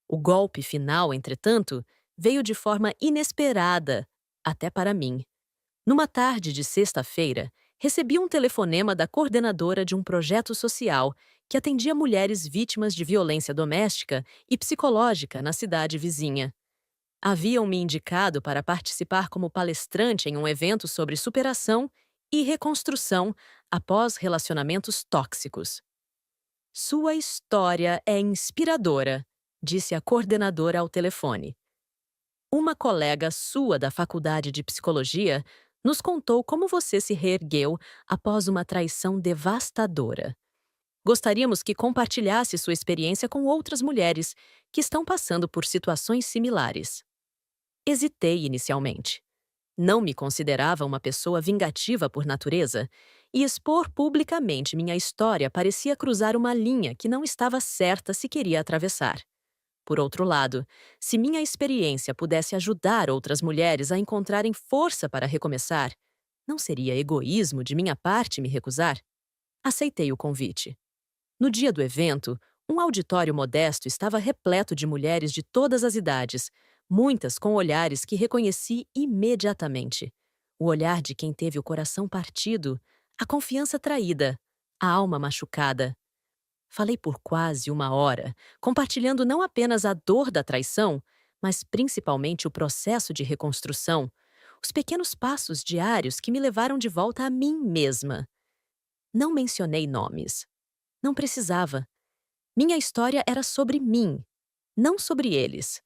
O golpe final, entretanto, veio de forma inesperada, até para mim. Numa tarde de sexta-feira, recebi um telefonema da coordenadora de um projeto social que atendia mulheres vítimas de violência doméstica e psicológica na cidade vizinha. Haviam me indicado para participar como palestrante em um evento sobre superação e reconstrução após relacionamentos tóxicos. Sua história é inspiradora, disse a coordenadora ao telefone. Uma colega sua da faculdade de psicologia nos contou como você se reergueu após uma traição devastadora. Gostaríamos que compartilhasse sua experiência com outras mulheres que estão passando por situações similares. Hesitei inicialmente. Não me considerava uma pessoa vingativa por natureza, e expor publicamente minha história parecia cruzar uma linha que não estava certa se queria atravessar. Por outro lado, se minha experiência pudesse ajudar outras mulheres a encontrarem força para recomeçar, não seria egoísmo de minha parte me recusar? Aceitei o convite. No dia do evento, um auditório modesto estava repleto de mulheres de todas as idades, muitas com olhares que reconheci imediatamente. O olhar de quem teve o coração partido, a confiança traída, a alma machucada. Falei por quase uma hora, compartilhando não apenas a dor da traição, mas principalmente o processo de reconstrução, os pequenos passos diários que me levaram de volta a mim mesma. Não mencionei nomes. Não precisava. Minha história era sobre mim, não sobre eles.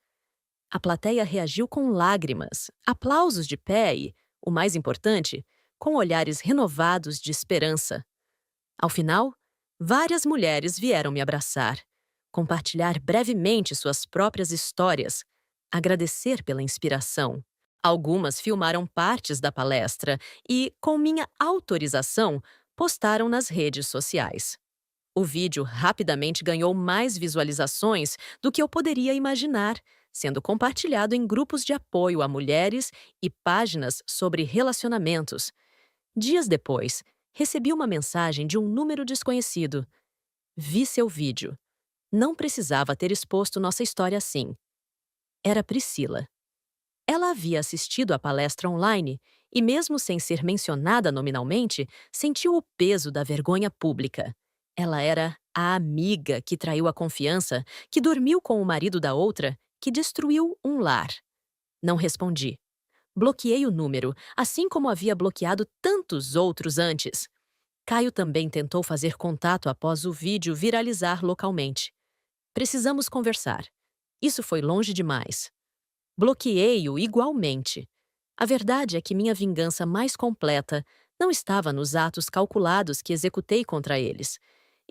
A plateia reagiu com lágrimas, aplausos de pé e, o mais importante, com olhares renovados de esperança. Ao final, várias mulheres vieram me abraçar, compartilhar brevemente suas próprias histórias, agradecer pela inspiração. Algumas filmaram partes da palestra e, com minha autorização, postaram nas redes sociais. O vídeo rapidamente ganhou mais visualizações do que eu poderia imaginar, sendo compartilhado em grupos de apoio a mulheres e páginas sobre relacionamentos. Dias depois, recebi uma mensagem de um número desconhecido. Vi seu vídeo. Não precisava ter exposto nossa história assim. Era Priscila. Ela havia assistido à palestra online e, mesmo sem ser mencionada nominalmente, sentiu o peso da vergonha pública. Ela era a amiga que traiu a confiança, que dormiu com o marido da outra, que destruiu um lar. Não respondi. Bloqueei o número, assim como havia bloqueado tantos outros antes. Caio também tentou fazer contato após o vídeo viralizar localmente. Precisamos conversar. Isso foi longe demais. Bloqueei-o igualmente. A verdade é que minha vingança mais completa não estava nos atos calculados que executei contra eles.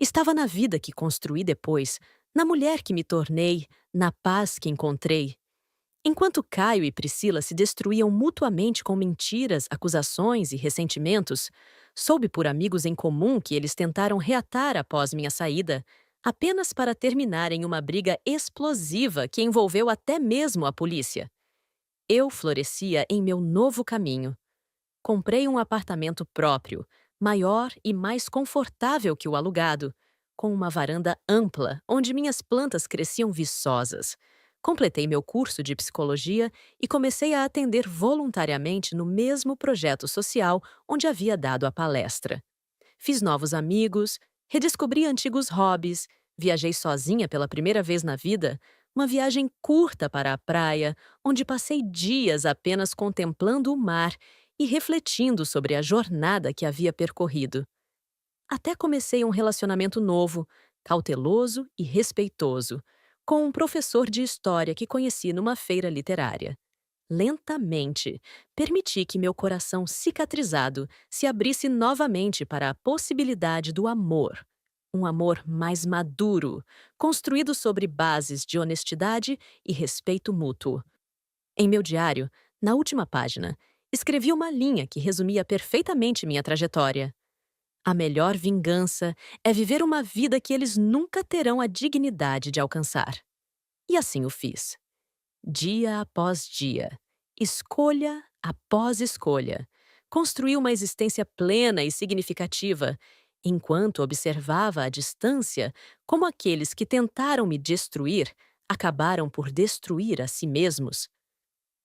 Estava na vida que construí depois, na mulher que me tornei, na paz que encontrei. Enquanto Caio e Priscila se destruíam mutuamente com mentiras, acusações e ressentimentos, soube por amigos em comum que eles tentaram reatar após minha saída, apenas para terminar em uma briga explosiva que envolveu até mesmo a polícia. Eu florescia em meu novo caminho. Comprei um apartamento próprio, maior e mais confortável que o alugado, com uma varanda ampla onde minhas plantas cresciam viçosas. Completei meu curso de psicologia e comecei a atender voluntariamente no mesmo projeto social onde havia dado a palestra. Fiz novos amigos, redescobri antigos hobbies, viajei sozinha pela primeira vez na vida, uma viagem curta para a praia, onde passei dias apenas contemplando o mar e refletindo sobre a jornada que havia percorrido. Até comecei um relacionamento novo, cauteloso e respeitoso, com um professor de história que conheci numa feira literária. Lentamente, permiti que meu coração cicatrizado se abrisse novamente para a possibilidade do amor. Um amor mais maduro, construído sobre bases de honestidade e respeito mútuo. Em meu diário, na última página, escrevi uma linha que resumia perfeitamente minha trajetória. A melhor vingança é viver uma vida que eles nunca terão a dignidade de alcançar. E assim o fiz. Dia após dia, escolha após escolha, construí uma existência plena e significativa, enquanto observava à distância como aqueles que tentaram me destruir acabaram por destruir a si mesmos.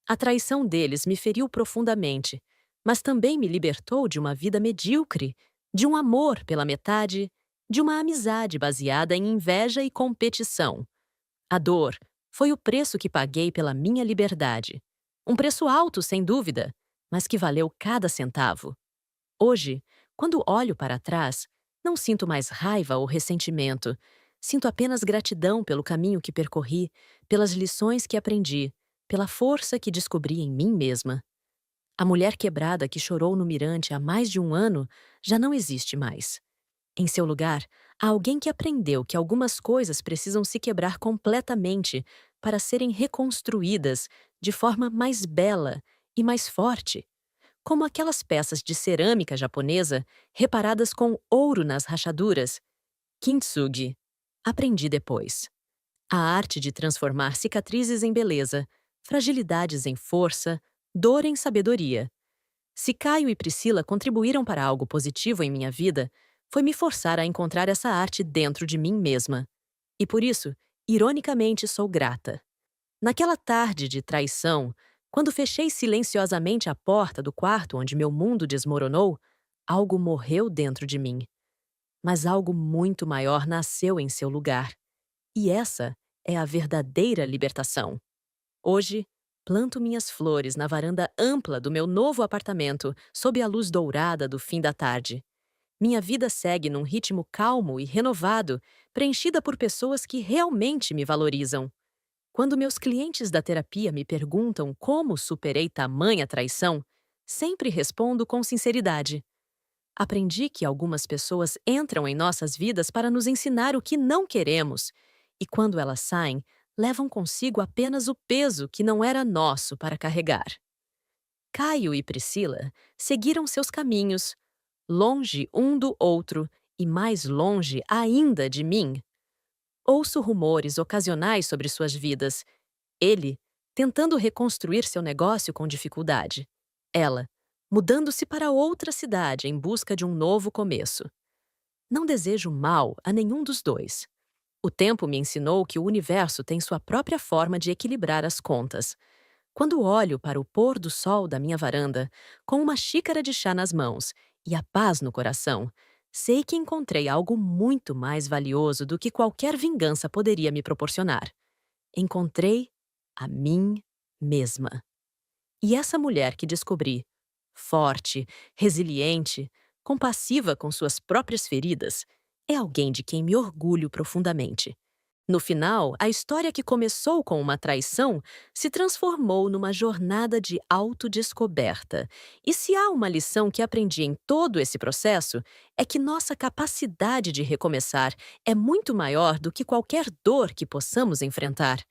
A traição deles me feriu profundamente, mas também me libertou de uma vida medíocre, de um amor pela metade, de uma amizade baseada em inveja e competição. A dor Foi o preço que paguei pela minha liberdade. Um preço alto, sem dúvida, mas que valeu cada centavo. Hoje, quando olho para trás, não sinto mais raiva ou ressentimento. Sinto apenas gratidão pelo caminho que percorri, pelas lições que aprendi, pela força que descobri em mim mesma. A mulher quebrada que chorou no mirante há mais de um ano já não existe mais. Em seu lugar, há alguém que aprendeu que algumas coisas precisam se quebrar completamente para serem reconstruídas de forma mais bela e mais forte, como aquelas peças de cerâmica japonesa reparadas com ouro nas rachaduras. Kintsugi. Aprendi depois. A arte de transformar cicatrizes em beleza, fragilidades em força, dor em sabedoria. Se Caio e Priscila contribuíram para algo positivo em minha vida, foi me forçar a encontrar essa arte dentro de mim mesma. E por isso, ironicamente, sou grata. Naquela tarde de traição, quando fechei silenciosamente a porta do quarto onde meu mundo desmoronou, algo morreu dentro de mim. Mas algo muito maior nasceu em seu lugar. E essa é a verdadeira libertação. Hoje, planto minhas flores na varanda ampla do meu novo apartamento, sob a luz dourada do fim da tarde. Minha vida segue num ritmo calmo e renovado, preenchida por pessoas que realmente me valorizam. Quando meus clientes da terapia me perguntam como superei tamanha traição, sempre respondo com sinceridade. Aprendi que algumas pessoas entram em nossas vidas para nos ensinar o que não queremos, e quando elas saem, levam consigo apenas o peso que não era nosso para carregar. Caio e Priscila seguiram seus caminhos, longe um do outro e mais longe ainda de mim. Ouço rumores ocasionais sobre suas vidas. Ele, tentando reconstruir seu negócio com dificuldade. Ela, mudando-se para outra cidade em busca de um novo começo. Não desejo mal a nenhum dos dois. O tempo me ensinou que o universo tem sua própria forma de equilibrar as contas. Quando olho para o pôr do sol da minha varanda, com uma xícara de chá nas mãos e a paz no coração, sei que encontrei algo muito mais valioso do que qualquer vingança poderia me proporcionar. Encontrei a mim mesma. E essa mulher que descobri, forte, resiliente, compassiva com suas próprias feridas, é alguém de quem me orgulho profundamente. No final, a história que começou com uma traição se transformou numa jornada de autodescoberta. E se há uma lição que aprendi em todo esse processo, é que nossa capacidade de recomeçar é muito maior do que qualquer dor que possamos enfrentar.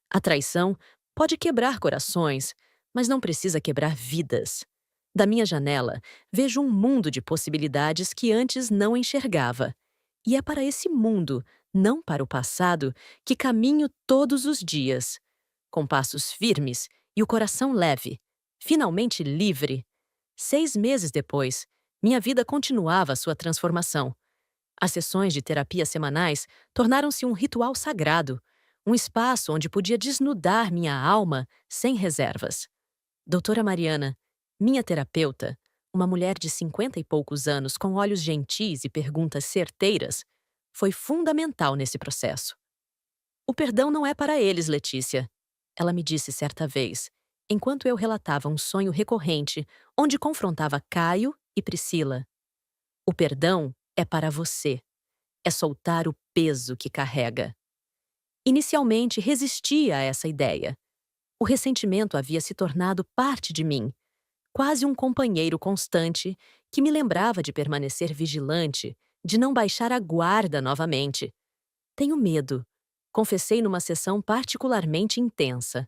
A traição pode quebrar corações, mas não precisa quebrar vidas. Da minha janela, vejo um mundo de possibilidades que antes não enxergava. E é para esse mundo, não para o passado, que caminho todos os dias. Com passos firmes e o coração leve, finalmente livre. 6 meses depois, minha vida continuava sua transformação. As sessões de terapia semanais tornaram-se um ritual sagrado, um espaço onde podia desnudar minha alma sem reservas. Doutora Mariana, minha terapeuta, uma mulher de 50 e poucos anos com olhos gentis e perguntas certeiras, foi fundamental nesse processo. O perdão não é para eles, Letícia. Ela me disse certa vez, enquanto eu relatava um sonho recorrente onde confrontava Caio e Priscila. O perdão é para você. É soltar o peso que carrega. Inicialmente resistia a essa ideia. O ressentimento havia se tornado parte de mim, quase um companheiro constante que me lembrava de permanecer vigilante, de não baixar a guarda novamente. Tenho medo, confessei numa sessão particularmente intensa.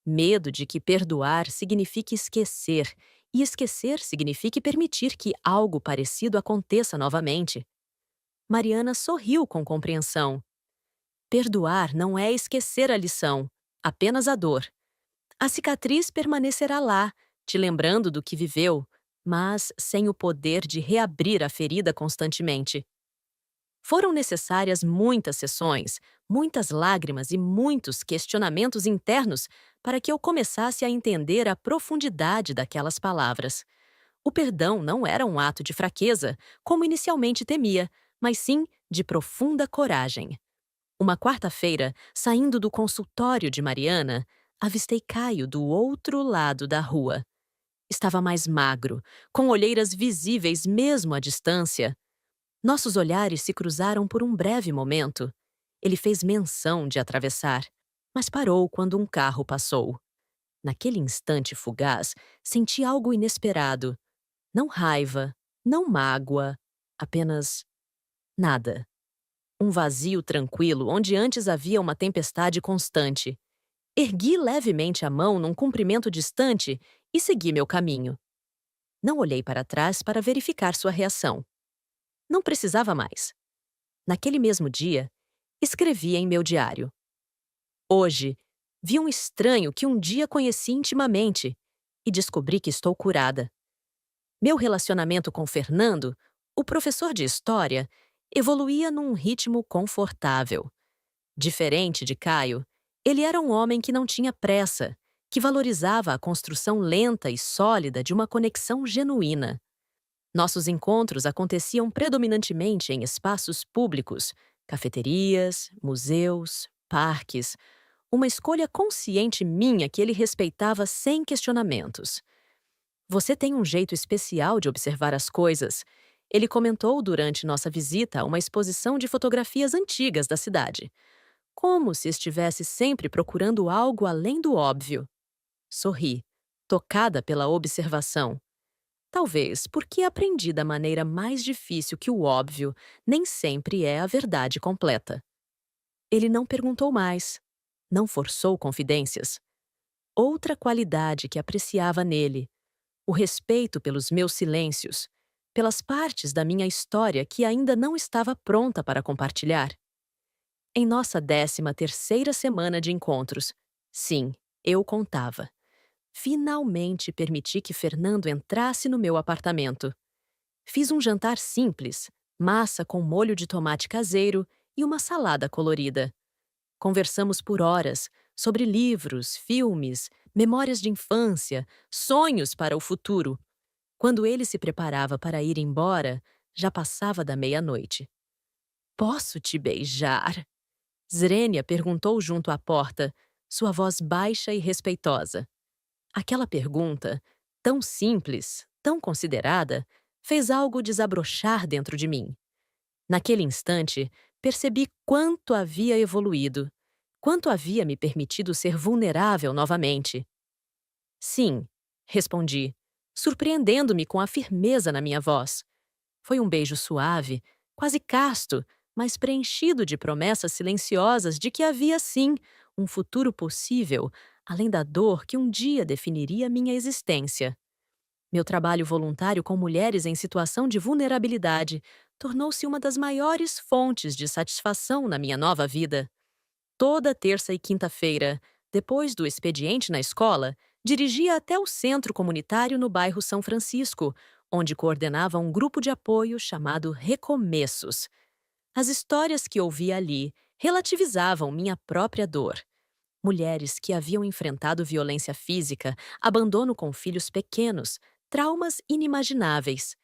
Medo de que perdoar signifique esquecer, e esquecer signifique permitir que algo parecido aconteça novamente. Mariana sorriu com compreensão. Perdoar não é esquecer a lição, apenas a dor. A cicatriz permanecerá lá, te lembrando do que viveu, mas sem o poder de reabrir a ferida constantemente. Foram necessárias muitas sessões, muitas lágrimas e muitos questionamentos internos para que eu começasse a entender a profundidade daquelas palavras. O perdão não era um ato de fraqueza, como inicialmente temia, mas sim de profunda coragem. Uma quarta-feira, saindo do consultório de Mariana, avistei Caio do outro lado da rua. Estava mais magro, com olheiras visíveis mesmo à distância. Nossos olhares se cruzaram por um breve momento. Ele fez menção de atravessar, mas parou quando um carro passou. Naquele instante fugaz, senti algo inesperado. Não raiva, não mágoa, apenas nada. Um vazio tranquilo onde antes havia uma tempestade constante. Ergui levemente a mão num cumprimento distante e segui meu caminho. Não olhei para trás para verificar sua reação. Não precisava mais. Naquele mesmo dia, escrevi em meu diário: Hoje, vi um estranho que um dia conheci intimamente e descobri que estou curada. Meu relacionamento com Fernando, o professor de história, evoluía num ritmo confortável. Diferente de Caio, ele era um homem que não tinha pressa, que valorizava a construção lenta e sólida de uma conexão genuína. Nossos encontros aconteciam predominantemente em espaços públicos, cafeterias, museus, parques, uma escolha consciente minha que ele respeitava sem questionamentos. Você tem um jeito especial de observar as coisas, ele comentou durante nossa visita a uma exposição de fotografias antigas da cidade. Como se estivesse sempre procurando algo além do óbvio. Sorri, tocada pela observação. Talvez porque aprendi da maneira mais difícil que o óbvio nem sempre é a verdade completa. Ele não perguntou mais, não forçou confidências. Outra qualidade que apreciava nele, o respeito pelos meus silêncios, pelas partes da minha história que ainda não estava pronta para compartilhar. Em nossa 13ª semana de encontros, sim, eu contava. Finalmente permiti que Fernando entrasse no meu apartamento. Fiz um jantar simples, massa com molho de tomate caseiro e uma salada colorida. Conversamos por horas sobre livros, filmes, memórias de infância, sonhos para o futuro. Quando ele se preparava para ir embora, já passava da meia-noite. Posso te beijar? Zrenia perguntou junto à porta, sua voz baixa e respeitosa. Aquela pergunta, tão simples, tão considerada, fez algo desabrochar dentro de mim. Naquele instante, percebi quanto havia evoluído, quanto havia me permitido ser vulnerável novamente. Sim, respondi, surpreendendo-me com a firmeza na minha voz. Foi um beijo suave, quase casto, mas preenchido de promessas silenciosas de que havia, sim, um futuro possível, além da dor que um dia definiria minha existência. Meu trabalho voluntário com mulheres em situação de vulnerabilidade tornou-se uma das maiores fontes de satisfação na minha nova vida. Toda terça e quinta-feira, depois do expediente na escola, dirigia até o centro comunitário no bairro São Francisco, onde coordenava um grupo de apoio chamado Recomeços. As histórias que ouvia ali relativizavam minha própria dor. Mulheres que haviam enfrentado violência física, abandono com filhos pequenos, traumas inimagináveis.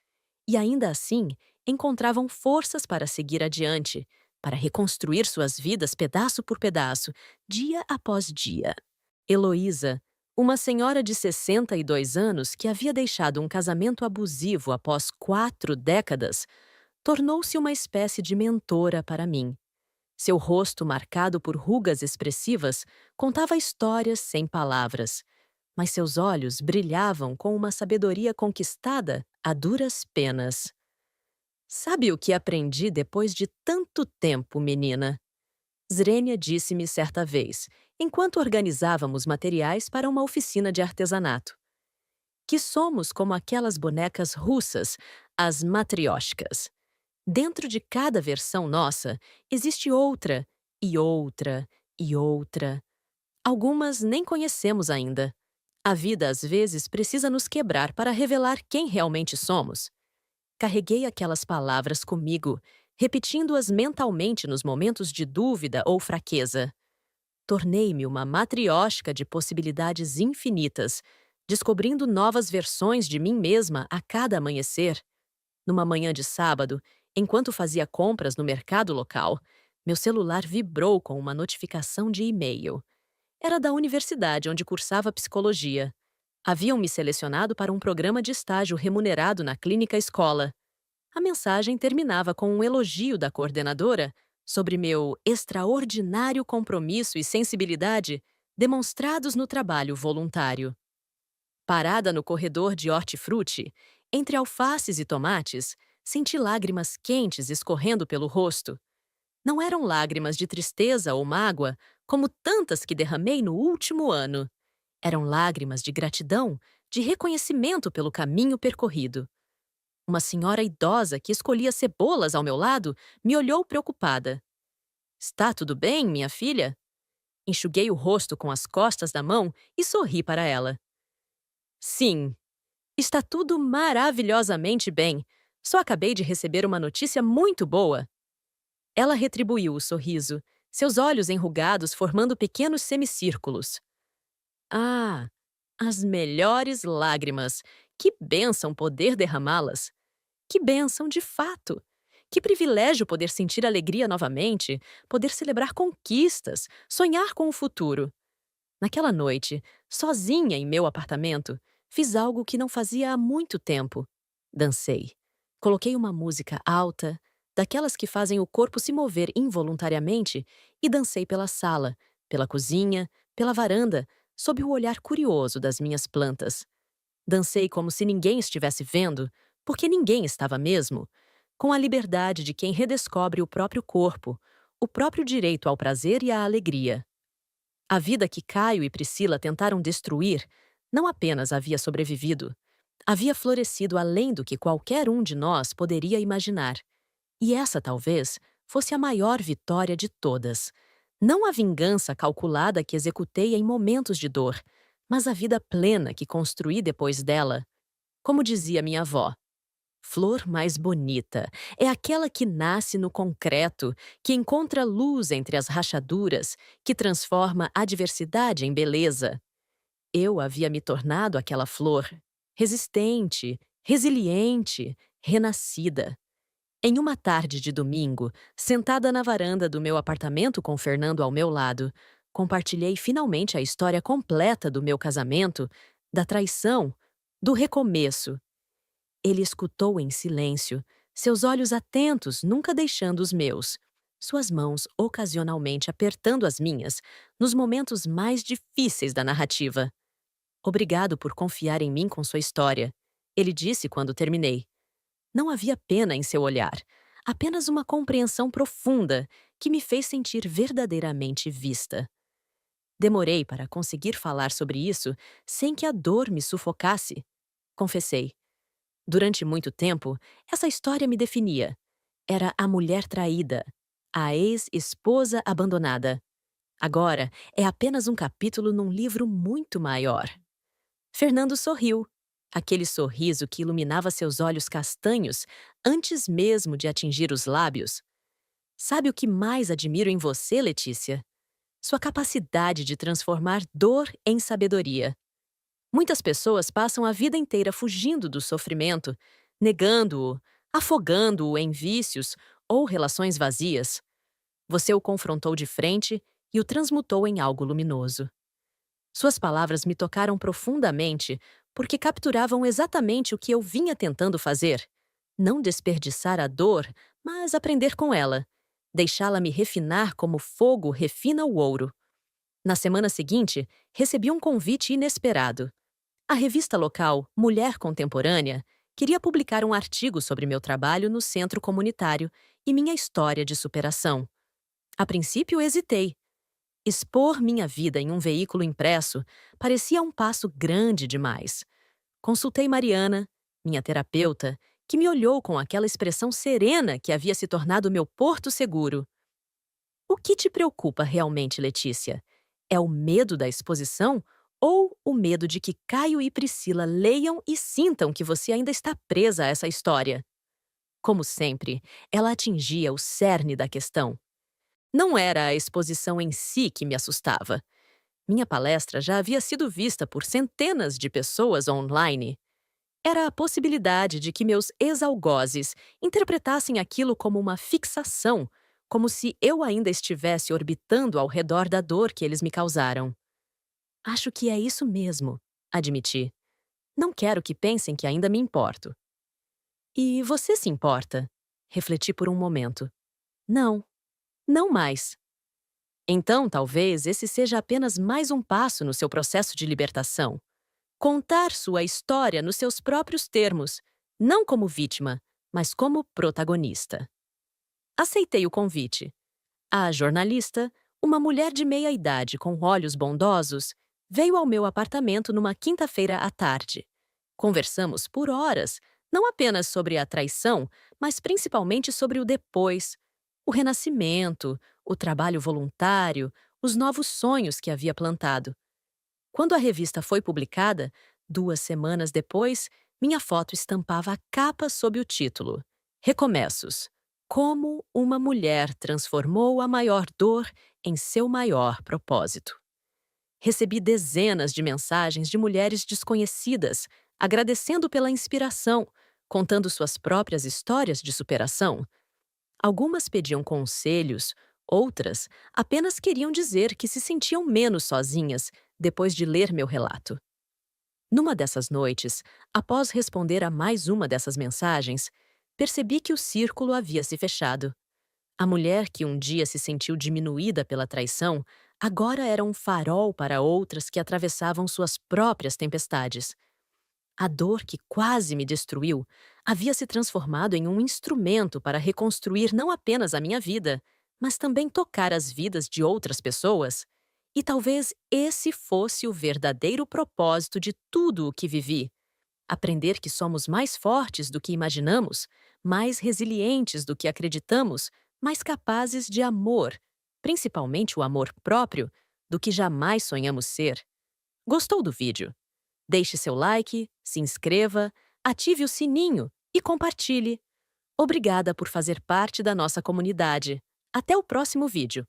E ainda assim, encontravam forças para seguir adiante, para reconstruir suas vidas pedaço por pedaço, dia após dia. Heloísa, uma senhora de 62 anos que havia deixado um casamento abusivo após 4 décadas, tornou-se uma espécie de mentora para mim. Seu rosto marcado por rugas expressivas contava histórias sem palavras, mas seus olhos brilhavam com uma sabedoria conquistada a duras penas. Sabe o que aprendi depois de tanto tempo, menina? Zrenia disse-me certa vez, enquanto organizávamos materiais para uma oficina de artesanato. Que somos como aquelas bonecas russas, as matrioshkas. Dentro de cada versão nossa, existe outra, e outra, e outra. Algumas nem conhecemos ainda. A vida, às vezes, precisa nos quebrar para revelar quem realmente somos. Carreguei aquelas palavras comigo, repetindo-as mentalmente nos momentos de dúvida ou fraqueza. Tornei-me uma matrioshka de possibilidades infinitas, descobrindo novas versões de mim mesma a cada amanhecer. Numa manhã de sábado, enquanto fazia compras no mercado local, Meu celular vibrou com uma notificação de e-mail. Era da universidade onde cursava psicologia. Haviam me selecionado para um programa de estágio remunerado na clínica escola. A mensagem terminava com um elogio da coordenadora sobre meu extraordinário compromisso e sensibilidade demonstrados no trabalho voluntário. Parada no corredor de hortifruti, entre alfaces e tomates, senti lágrimas quentes escorrendo pelo rosto. Não eram lágrimas de tristeza ou mágoa, como tantas que derramei no último ano. Eram lágrimas de gratidão, de reconhecimento pelo caminho percorrido. Uma senhora idosa que escolhia cebolas ao meu lado me olhou preocupada. Está tudo bem, minha filha? Enxuguei o rosto com as costas da mão e sorri para ela. Sim, está tudo maravilhosamente bem. Só acabei de receber uma notícia muito boa. Ela retribuiu o sorriso, seus olhos enrugados formando pequenos semicírculos. Ah, as melhores lágrimas! Que bênção poder derramá-las! Que bênção, de fato! Que privilégio poder sentir alegria novamente, poder celebrar conquistas, sonhar com o futuro. Naquela noite, sozinha em meu apartamento, fiz algo que não fazia há muito tempo. Dancei. Coloquei uma música alta, daquelas que fazem o corpo se mover involuntariamente, e dancei pela sala, pela cozinha, pela varanda, sob o olhar curioso das minhas plantas. Dancei como se ninguém estivesse vendo, porque ninguém estava mesmo, com a liberdade de quem redescobre o próprio corpo, o próprio direito ao prazer e à alegria. A vida que Caio e Priscila tentaram destruir não apenas havia sobrevivido, havia florescido além do que qualquer um de nós poderia imaginar. E essa, talvez, fosse a maior vitória de todas. Não a vingança calculada que executei em momentos de dor, mas a vida plena que construí depois dela. Como dizia minha avó, flor mais bonita é aquela que nasce no concreto, que encontra luz entre as rachaduras, que transforma a adversidade em beleza. Eu havia me tornado aquela flor, resistente, resiliente, renascida. Em uma tarde de domingo, sentada na varanda do meu apartamento com Fernando ao meu lado, compartilhei finalmente a história completa do meu casamento, da traição, do recomeço. Ele escutou em silêncio, seus olhos atentos, nunca deixando os meus, suas mãos ocasionalmente apertando as minhas nos momentos mais difíceis da narrativa. Obrigado por confiar em mim com sua história, ele disse quando terminei. Não havia pena em seu olhar, apenas uma compreensão profunda que me fez sentir verdadeiramente vista. Demorei para conseguir falar sobre isso sem que a dor me sufocasse. Confessei. Durante muito tempo, essa história me definia. Era a mulher traída, a ex-esposa abandonada. Agora, é apenas um capítulo num livro muito maior. Fernando sorriu. Aquele sorriso que iluminava seus olhos castanhos antes mesmo de atingir os lábios. Sabe o que mais admiro em você, Letícia? Sua capacidade de transformar dor em sabedoria. Muitas pessoas passam a vida inteira fugindo do sofrimento, negando-o, afogando-o em vícios ou relações vazias. Você o confrontou de frente e o transmutou em algo luminoso. Suas palavras me tocaram profundamente porque capturavam exatamente o que eu vinha tentando fazer. Não desperdiçar a dor, mas aprender com ela. Deixá-la me refinar como fogo refina o ouro. Na semana seguinte, recebi um convite inesperado. A revista local, Mulher Contemporânea, queria publicar um artigo sobre meu trabalho no centro comunitário e minha história de superação. A princípio, hesitei. Expor minha vida em um veículo impresso parecia um passo grande demais. Consultei Mariana, minha terapeuta, que me olhou com aquela expressão serena que havia se tornado meu porto seguro. O que te preocupa realmente, Letícia? É o medo da exposição ou o medo de que Caio e Priscila leiam e sintam que você ainda está presa a essa história? Como sempre, ela atingia o cerne da questão. Não era a exposição em si que me assustava. Minha palestra já havia sido vista por centenas de pessoas online. Era a possibilidade de que meus ex-algozes interpretassem aquilo como uma fixação, como se eu ainda estivesse orbitando ao redor da dor que eles me causaram. Acho que é isso mesmo, admiti. Não quero que pensem que ainda me importo. E você se importa? Refleti por um momento. Não, não mais. Então, talvez esse seja apenas mais um passo no seu processo de libertação. Contar sua história nos seus próprios termos, não como vítima, mas como protagonista. Aceitei o convite. A jornalista, uma mulher de meia idade com olhos bondosos, veio ao meu apartamento numa quinta-feira à tarde. Conversamos por horas, não apenas sobre a traição, mas principalmente sobre o depois, o renascimento, o trabalho voluntário, os novos sonhos que havia plantado. Quando a revista foi publicada, 2 semanas depois, minha foto estampava a capa sob o título Recomeços. Como uma mulher transformou a maior dor em seu maior propósito. Recebi dezenas de mensagens de mulheres desconhecidas, agradecendo pela inspiração, contando suas próprias histórias de superação. Algumas pediam conselhos, outras apenas queriam dizer que se sentiam menos sozinhas depois de ler meu relato. Numa dessas noites, após responder a mais uma dessas mensagens, percebi que o círculo havia se fechado. A mulher que um dia se sentiu diminuída pela traição, agora era um farol para outras que atravessavam suas próprias tempestades. A dor que quase me destruiu havia se transformado em um instrumento para reconstruir não apenas a minha vida, mas também tocar as vidas de outras pessoas. E talvez esse fosse o verdadeiro propósito de tudo o que vivi. Aprender que somos mais fortes do que imaginamos, mais resilientes do que acreditamos, mais capazes de amor, principalmente o amor próprio, do que jamais sonhamos ser. Gostou do vídeo? Deixe seu like, se inscreva, ative o sininho e compartilhe. Obrigada por fazer parte da nossa comunidade. Até o próximo vídeo.